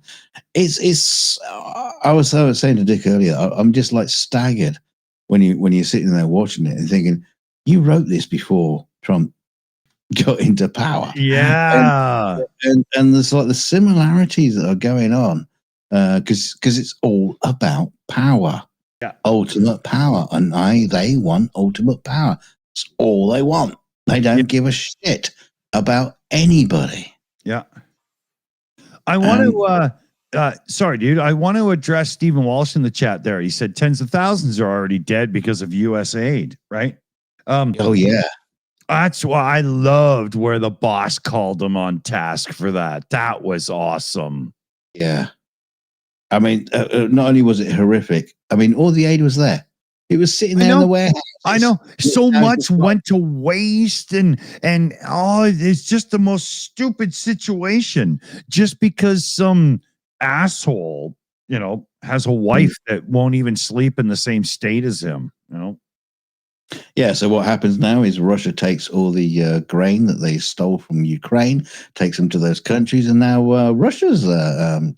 I was saying to Dick earlier, I'm just like staggered when you're sitting there watching it and thinking, you wrote this before Trump got into power. Yeah. And there's like the similarities that are going on because it's all about power. Yeah. Ultimate power. And they want ultimate power. It's all they want. They don't give a shit about anybody. Yeah. I want to sorry, dude. I want to address Stephen Walsh in the chat there. He said tens of thousands are already dead because of US aid, right? Oh yeah. That's why I loved where the boss called him on task for that. That was awesome. Yeah. I mean, not only was it horrific, I mean, all the aid was there. It was sitting there in the warehouse. I know. So much went to waste and it's just the most stupid situation just because some asshole, has a wife that won't even sleep in the same state as him, Yeah, so what happens now is Russia takes all the grain that they stole from Ukraine, takes them to those countries, and now Russia's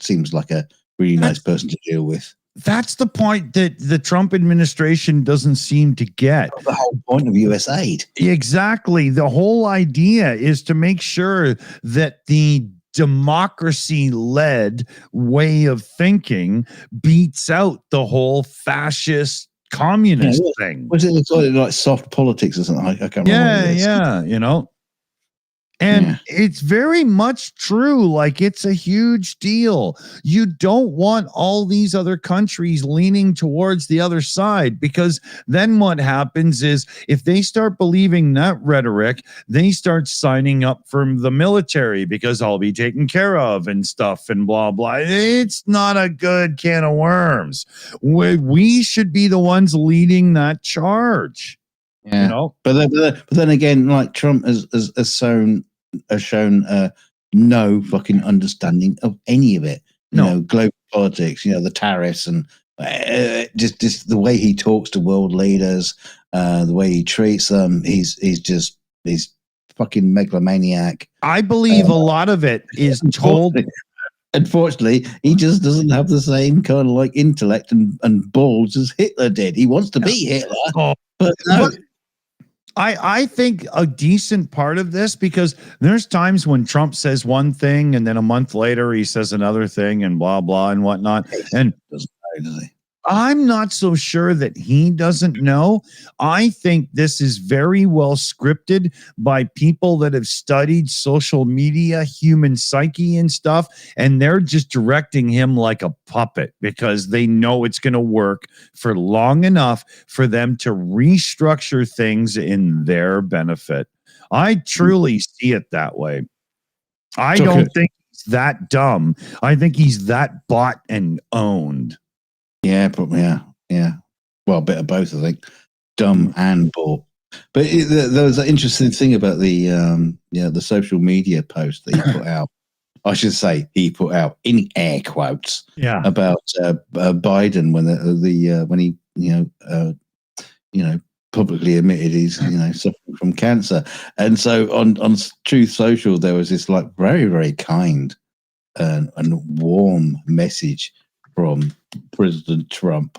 seems like a really nice person to deal with. That's the point that the Trump administration doesn't seem to get. The whole point of US aid. Exactly. The whole idea is to make sure that the democracy-led way of thinking beats out the whole fascist communist thing. Was it like soft politics or something? I can't remember. Yeah. And it's very much true. Like, it's a huge deal. You don't want all these other countries leaning towards the other side, because then what happens is if they start believing that rhetoric, they start signing up for the military because I'll be taken care of and stuff and blah, blah. It's not a good can of worms. We should be the ones leading that charge. Yeah. But then again, like Trump has shown no fucking understanding of any of it. Global politics, the tariffs, and just the way he talks to world leaders, the way he treats them. He's fucking megalomaniac. I believe a lot of it is told. Unfortunately, he just doesn't have the same kind of like intellect and balls as Hitler did. He wants to be Hitler, but no. I think a decent part of this, because there's times when Trump says one thing and then a month later he says another thing and blah, blah, and whatnot. And I'm not so sure that he doesn't know. I think this is very well scripted by people that have studied social media, human psyche and stuff, and they're just directing him like a puppet because they know it's going to work for long enough for them to restructure things in their benefit. I truly see it that way. I don't think he's that dumb. I think he's that bought and owned. Yeah, Well, a bit of both, I think. Dumb and bought. But there was an interesting thing about the social media post that he put out. I should say he put out in air quotes. Yeah. About Biden when he publicly admitted he's suffering from cancer, and so on Truth Social there was this like very, very kind and warm message from President Trump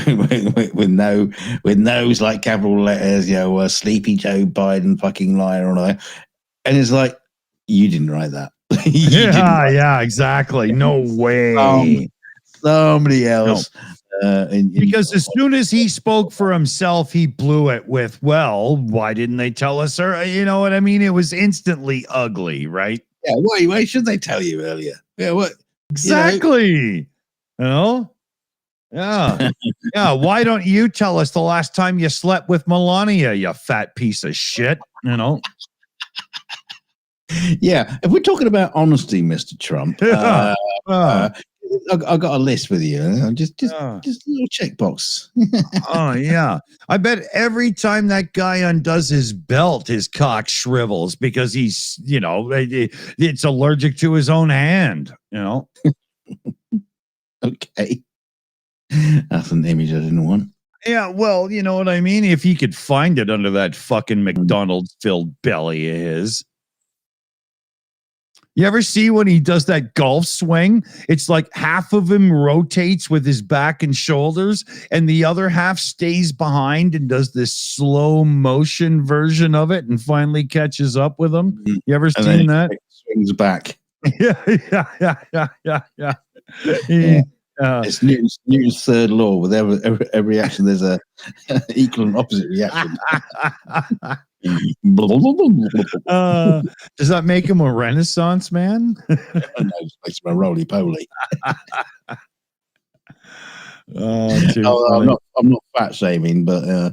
with those like capital letters, sleepy Joe Biden, fucking liar, and all that. And it's like, you didn't write that. Yeah, exactly. No way. Somebody else. No. Because as soon as he spoke for himself, he blew it with, well, why didn't they tell us? Or you know what I mean? It was instantly ugly, right? Yeah. Why should they tell you earlier? Yeah. What? Exactly. You know? Yeah. Yeah. Why don't you tell us the last time you slept with Melania, you fat piece of shit? You know? Yeah. If we're talking about honesty, Mr. Trump, Yeah. I got a list with you. Just Yeah. a little checkbox. Oh, yeah. I bet every time that guy undoes his belt, his cock shrivels because he's, it's allergic to his own hand, you know? Okay. That's an image I didn't want. Yeah, well, you know what I mean? If he could find it under that fucking McDonald's filled belly of his. You ever see when he does that golf swing? It's like half of him rotates with his back and shoulders, and the other half stays behind and does this slow motion version of it and finally catches up with him. You ever seen that? Swings back. Yeah. It's Newton's third law. With every action, there's a equal and opposite reaction. Does that make him a Renaissance man? No, it makes him a roly poly. I'm not fat shaming, but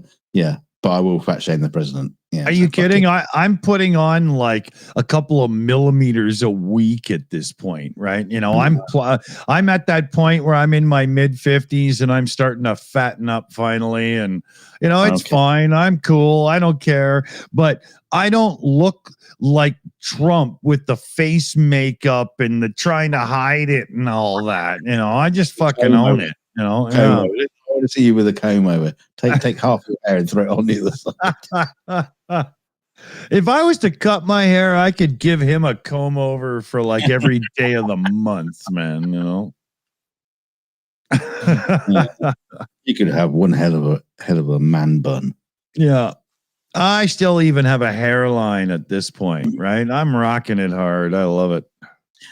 but I will fat shame the president. Yeah, are you kidding? I'm putting on like a couple of millimeters a week at this point, right? You know, I'm at that point where I'm in my mid 50s and I'm starting to fatten up finally, and it's fine. I'm cool. I don't care, but I don't look like Trump with the face makeup and the trying to hide it and all that. I just fucking own it. I want to see you with a comb over. Take half your hair and throw it on the other side. If I was to cut my hair, I could give him a comb over for like every day of the month, man. You could have one hell of a man bun. Yeah. I still even have a hairline at this point, right? I'm rocking it hard. I love it.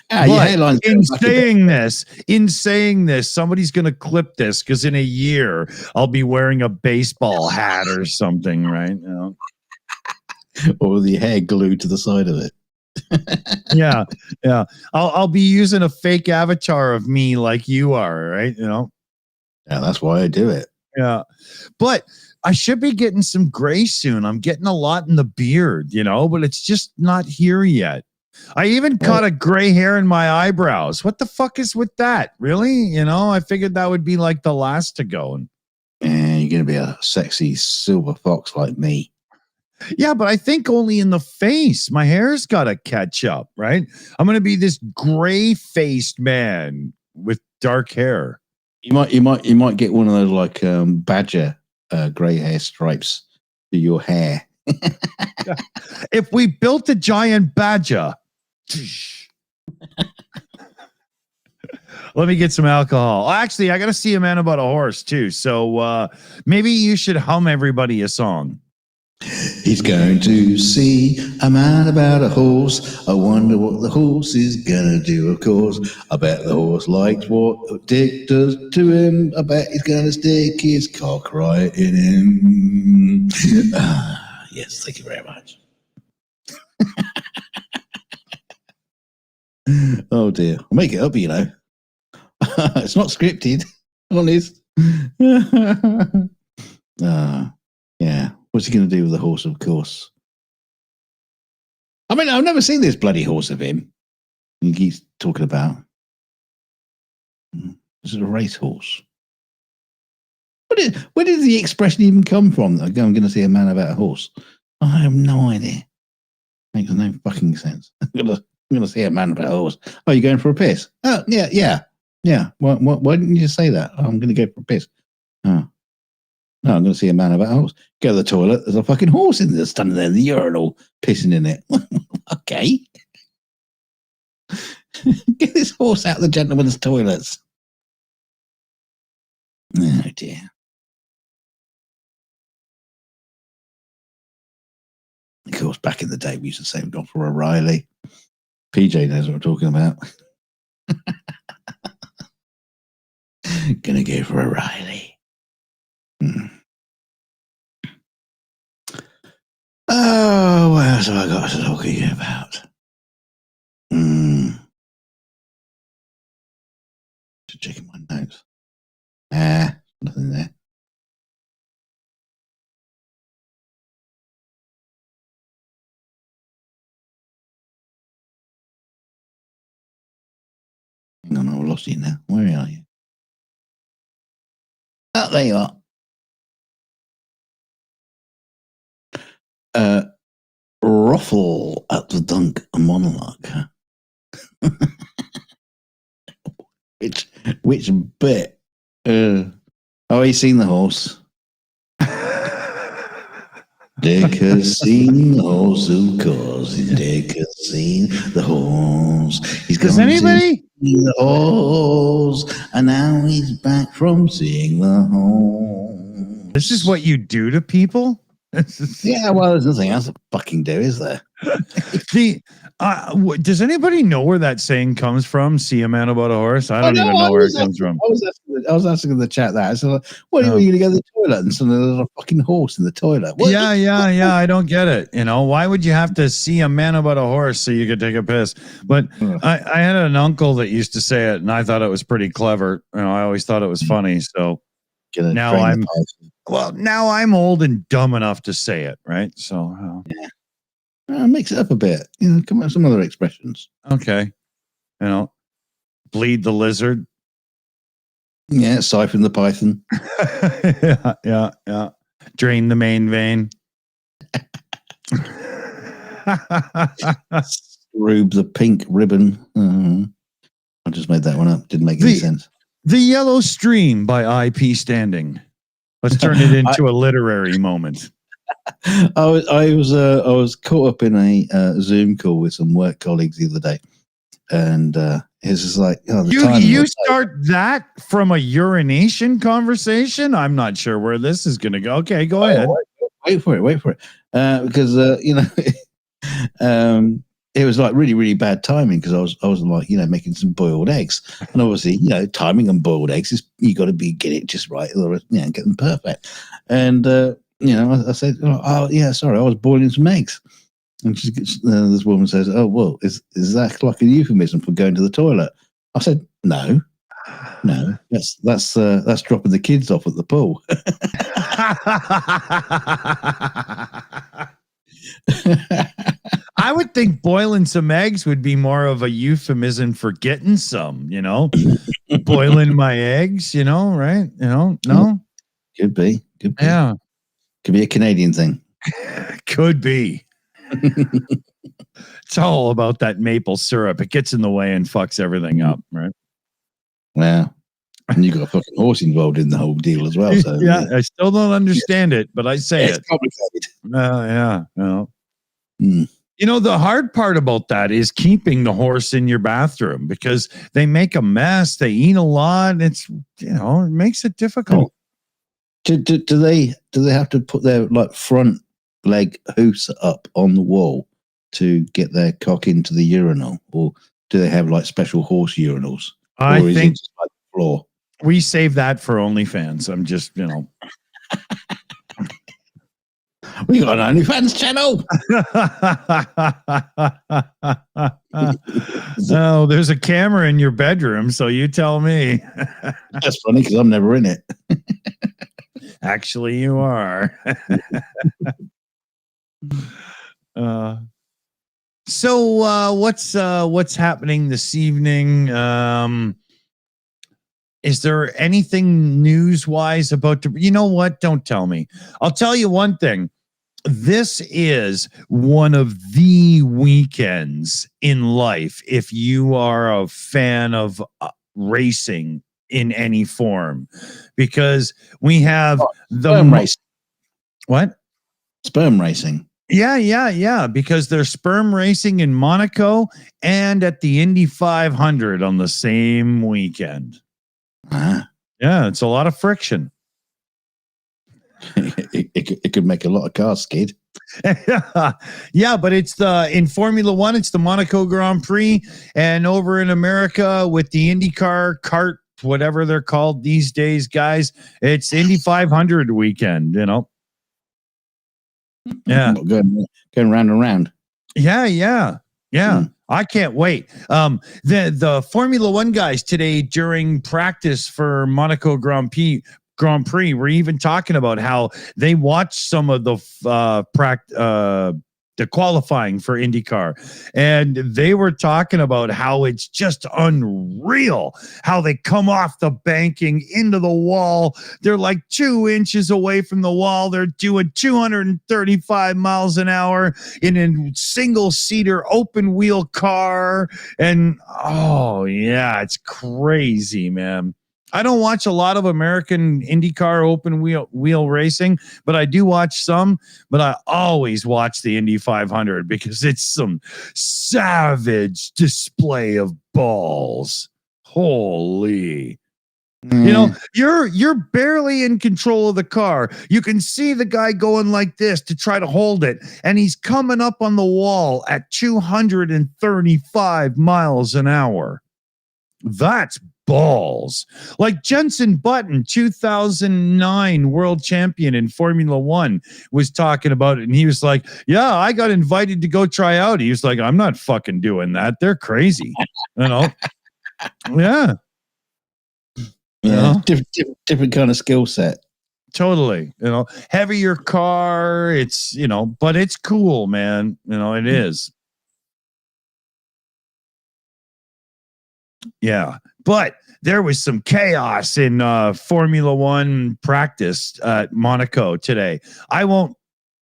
In saying this, somebody's going to clip this because in a year I'll be wearing a baseball hat or something, right? Or with the hair glued to the side of it. Yeah. I'll be using a fake avatar of me like you are, right? Yeah, that's why I do it. Yeah, but I should be getting some gray soon. I'm getting a lot in the beard, but it's just not here yet. I even caught a gray hair in my eyebrows. What the fuck is with that? Really? I figured that would be like the last to go. And you're going to be a sexy silver fox like me. Yeah, but I think only in the face. My hair's got to catch up, right? I'm going to be this gray-faced man with dark hair. You might get one of those like badger gray hair stripes to your hair. If we built a giant badger, let me get some alcohol. Actually, I got to see a man about a horse too. So maybe you should hum everybody a song. He's going to see a man about a horse. I wonder what the horse is gonna do, of course. I bet the horse likes what Dick does to him. I bet he's gonna stick his cock right in him. Yes, thank you very much. Oh dear. I'll make it up, It's not scripted, honest. Yeah. What's he going to do with the horse, of course? I mean, I've never seen this bloody horse of him. He keeps talking about. Is it a racehorse? Where did the expression even come from? I'm going to see a man about a horse. I have no idea. Makes no fucking sense. I'm going to see a man about a horse. Oh, you're going for a piss? Oh, yeah. Why didn't you say that? Oh, I'm going to go for a piss. Oh. No, I'm going to see a man about a horse. Go to the toilet. There's a fucking horse in there, standing there in the urinal, pissing in it. Okay. Get this horse out of the gentleman's toilets. Oh, dear. Of course, back in the day, we used to say we've gone for O'Reilly. PJ knows what I'm talking about. Gonna go for O'Reilly. Oh, what else have I got to talk to you about? Nothing there. Hang on, I've lost you now. Where are you? Oh, there you are. Ruffle at the dunk monologue. Which bit? Oh, you seen the horse? Dick has seen the horse, of course. Dick has seen the horse. Does anybody? The horse, and now he's back from seeing the horse. This is what you do to people? Yeah, well, there's nothing else to fucking do, is there? Does anybody know where that saying comes from? See a man about a horse? I don't even know where it comes from. I was asking in the chat that. I said, "What are you going to go to the toilet?" And suddenly there's a fucking horse in the toilet. What? Yeah. I don't get it. You know, why would you have to see a man about a horse so you could take a piss? But I had an uncle that used to say it, and I thought it was pretty clever. You know, I always thought it was funny. So now I'm old and dumb enough to say it, right? So mix it up a bit. You know, come up with some other expressions. Okay, you know, bleed the lizard. Yeah, siphon the python. yeah. Drain the main vein. Rube the pink ribbon. I just made that one up. Didn't make any sense. The Yellow Stream by IP Standing. Let's turn it into a literary moment. I was caught up in a Zoom call with some work colleagues the other day, and it's just like, you start that from a urination conversation. I'm not sure where this is going to go. Okay, go ahead. Wait for it, because it was like really, really bad timing because I was like, making some boiled eggs, and obviously, timing on boiled eggs is you got to get it just right, or get them perfect. And I said, oh yeah, sorry, I was boiling some eggs, and this woman says, oh well, is that like a euphemism for going to the toilet? I said, no, that's dropping the kids off at the pool. I would think boiling some eggs would be more of a euphemism for getting some, boiling my eggs, right? No. Could be. Yeah. Could be a Canadian thing. Could be. It's all about that maple syrup. It gets in the way and fucks everything up, right? Yeah. And you got a fucking horse involved in the whole deal as well. So yeah, I still don't understand it, but I say it's complicated. Yeah. The hard part about that is keeping the horse in your bathroom because they make a mess. They eat a lot. It's it makes it difficult. Do they have to put their front leg hoofs up on the wall to get their cock into the urinal, or do they have special horse urinals? I think it just the floor. We save that for OnlyFans. I'm just We got an OnlyFans channel. Oh, there's a camera in your bedroom, so you tell me. That's funny because I'm never in it. Actually, you are. So what's happening this evening? Is there anything news-wise about you know what? Don't tell me. I'll tell you one thing. This is one of the weekends in life if you are a fan of racing in any form, because we have sperm racing. What? Sperm racing. Yeah. Because there's sperm racing in Monaco and at the Indy 500 on the same weekend. Yeah, it's a lot of friction. It could make a lot of cars skid. Yeah, but it's in Formula One, it's the Monaco Grand Prix, and over in America with the IndyCar kart, whatever they're called these days, guys, it's Indy 500 weekend. Yeah, going round and round. Yeah. Yeah, I can't wait. The Formula One guys today during practice for Monaco Grand Prix were even talking about how they watched some of the qualifying for IndyCar, and they were talking about how it's just unreal how they come off the banking into the wall. They're like 2 inches away from the wall. They're doing 235 miles an hour in a single-seater open wheel car. And oh yeah, it's crazy, man. I don't watch a lot of American IndyCar open wheel racing, but I do watch some. But I always watch the Indy 500 because it's some savage display of balls. Holy. You know, you're barely in control of the car. You can see the guy going like this to try to hold it, and he's coming up on the wall at 235 miles an hour. That's balls. Like Jenson Button, 2009 world champion in Formula One, was talking about it, and he was like, yeah, I got invited to go try out. He was like, I'm not fucking doing that. They're crazy. You know? Yeah. Yeah, different kind of skill set. Totally. You know, heavier car. It's, you know, but it's cool, man. You know, it is. Yeah. But there was some chaos in Formula One practice at Monaco today. I won't,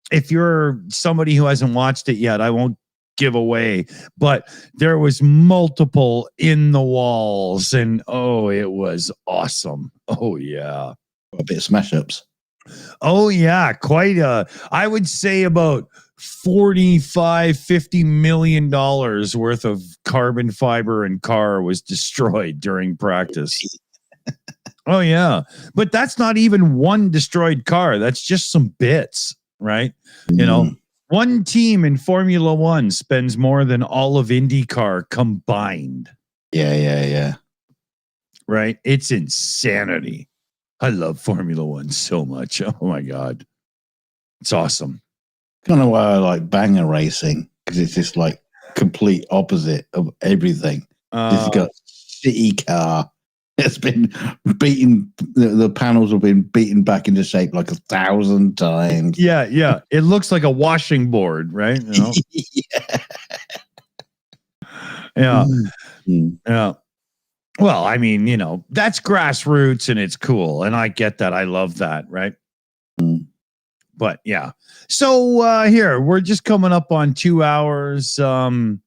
if you're somebody who hasn't watched it yet, I won't give away, but there was multiple in the walls, and oh, it was awesome. Oh yeah, a bit of smash ups. Oh yeah, quite I would say about 45-50 million dollars worth of carbon fiber and car was destroyed during practice. Oh yeah, but that's not even one destroyed car. That's just some bits, right? You know, one team in Formula One spends more than all of IndyCar combined. Yeah. Right? It's insanity. I love Formula One so much. Oh my God. It's awesome. Kind of why I like banger racing, because it's just like complete opposite of everything. It's got shitty car. It's been beaten. The panels have been beaten back into shape like 1,000 times. Yeah. It looks like a washing board, right? You know? Yeah. Yeah. Well, I mean, you know, that's grassroots and it's cool. And I get that. I love that. Right. But yeah. So here, we're just coming up on 2 hours. Gosh.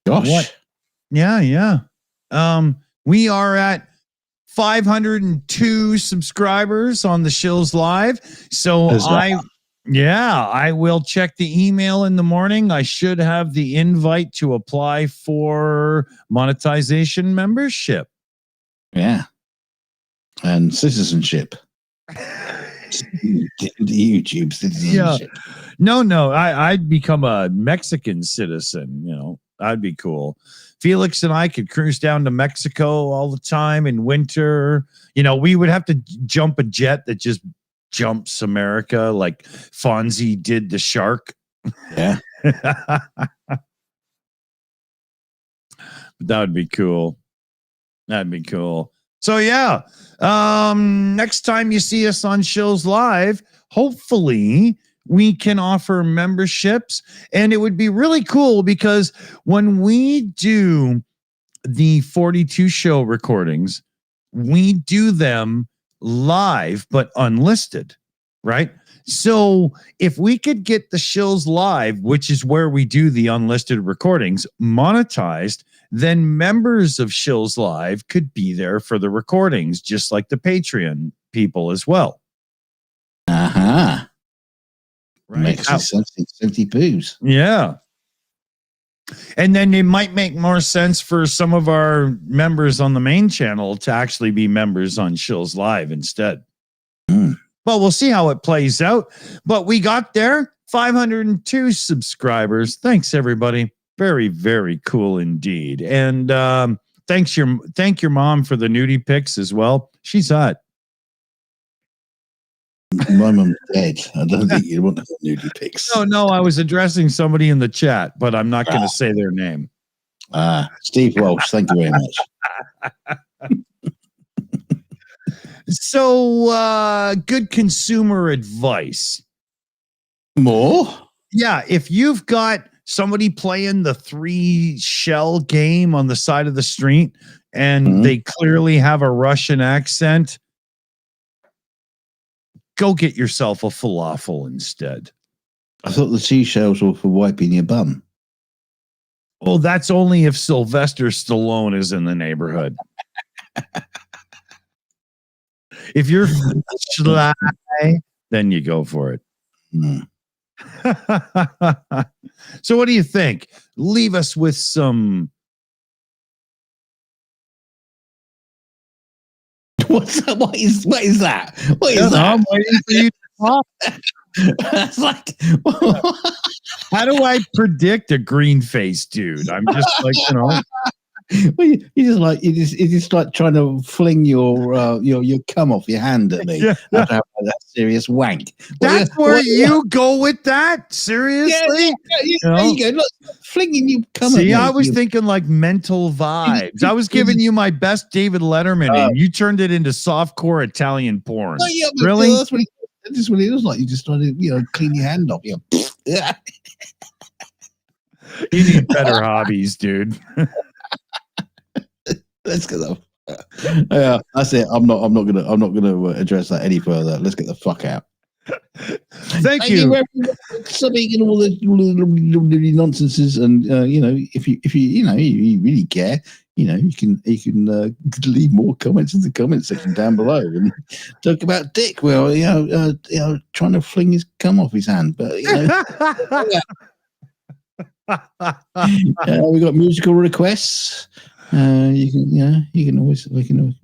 What? Yeah. We are at 502 subscribers on the Shills Live. So I will check the email in the morning. I should have the invite to apply for monetization membership. Yeah. And citizenship. YouTube citizenship. Yeah. No. I'd become a Mexican citizen, you know. That'd be cool. Felix and I could cruise down to Mexico all the time in winter. You know, we would have to jump a jet that just jumps America like Fonzie did the shark. Yeah. That would be cool. That'd be cool. So yeah, next time you see us on Shills Live, hopefully we can offer memberships, and it would be really cool because when we do the 42 show recordings, we do them live but unlisted, right? So if we could get the Shills Live, which is where we do the unlisted recordings, monetized, then members of Shills Live could be there for the recordings, just like the Patreon people as well. Uh-huh. Right. Makes sense. Poos. Yeah. And then it might make more sense for some of our members on the main channel to actually be members on Shills Live instead. But we'll see how it plays out. But we got there, 502 subscribers. Thanks, everybody. Very, very cool indeed. And thank your mom for the nudie pics as well. She's hot. My mum's dead. I don't think you'd want to have nudie pics. No, I was addressing somebody in the chat, but I'm not going to say their name. Steve Walsh, thank you very much. So, good consumer advice. More? Yeah, if you've got somebody playing the 3 shell game on the side of the street and they clearly have a Russian accent, go get yourself a falafel instead. I thought the seashells were for wiping your bum. Oh, that's only if Sylvester Stallone is in the neighborhood. If you're sly, then you go for it. So what do you think? Leave us with some... What's that? What is that? What is that? I'm waiting for you to talk. That's like, how do I predict a green face dude? I'm just like, well, you just like trying to fling your cum off your hand at me. Yeah. After having that serious wank. That's where you go with that? Seriously? There you go. Look, flinging you cum at me. See, I was thinking like mental vibes. I was giving you my best David Letterman, and you turned it into softcore Italian porn. Oh, yeah, really? That's what it was like. You just started, clean your hand off. Yeah. You need better hobbies, dude. Let's go. Yeah, that's it. I'm not gonna address that any further. Let's get the fuck out. Thank you. Subbing and all the nonsenses, and if you really care, you can leave more comments in the comment section down below and talk about Dick. Well, trying to fling his cum off his hand, but we got musical requests. You can always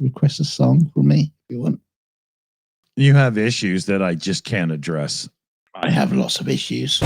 request a song from me if you want. You have issues that I just can't address. I have lots of issues.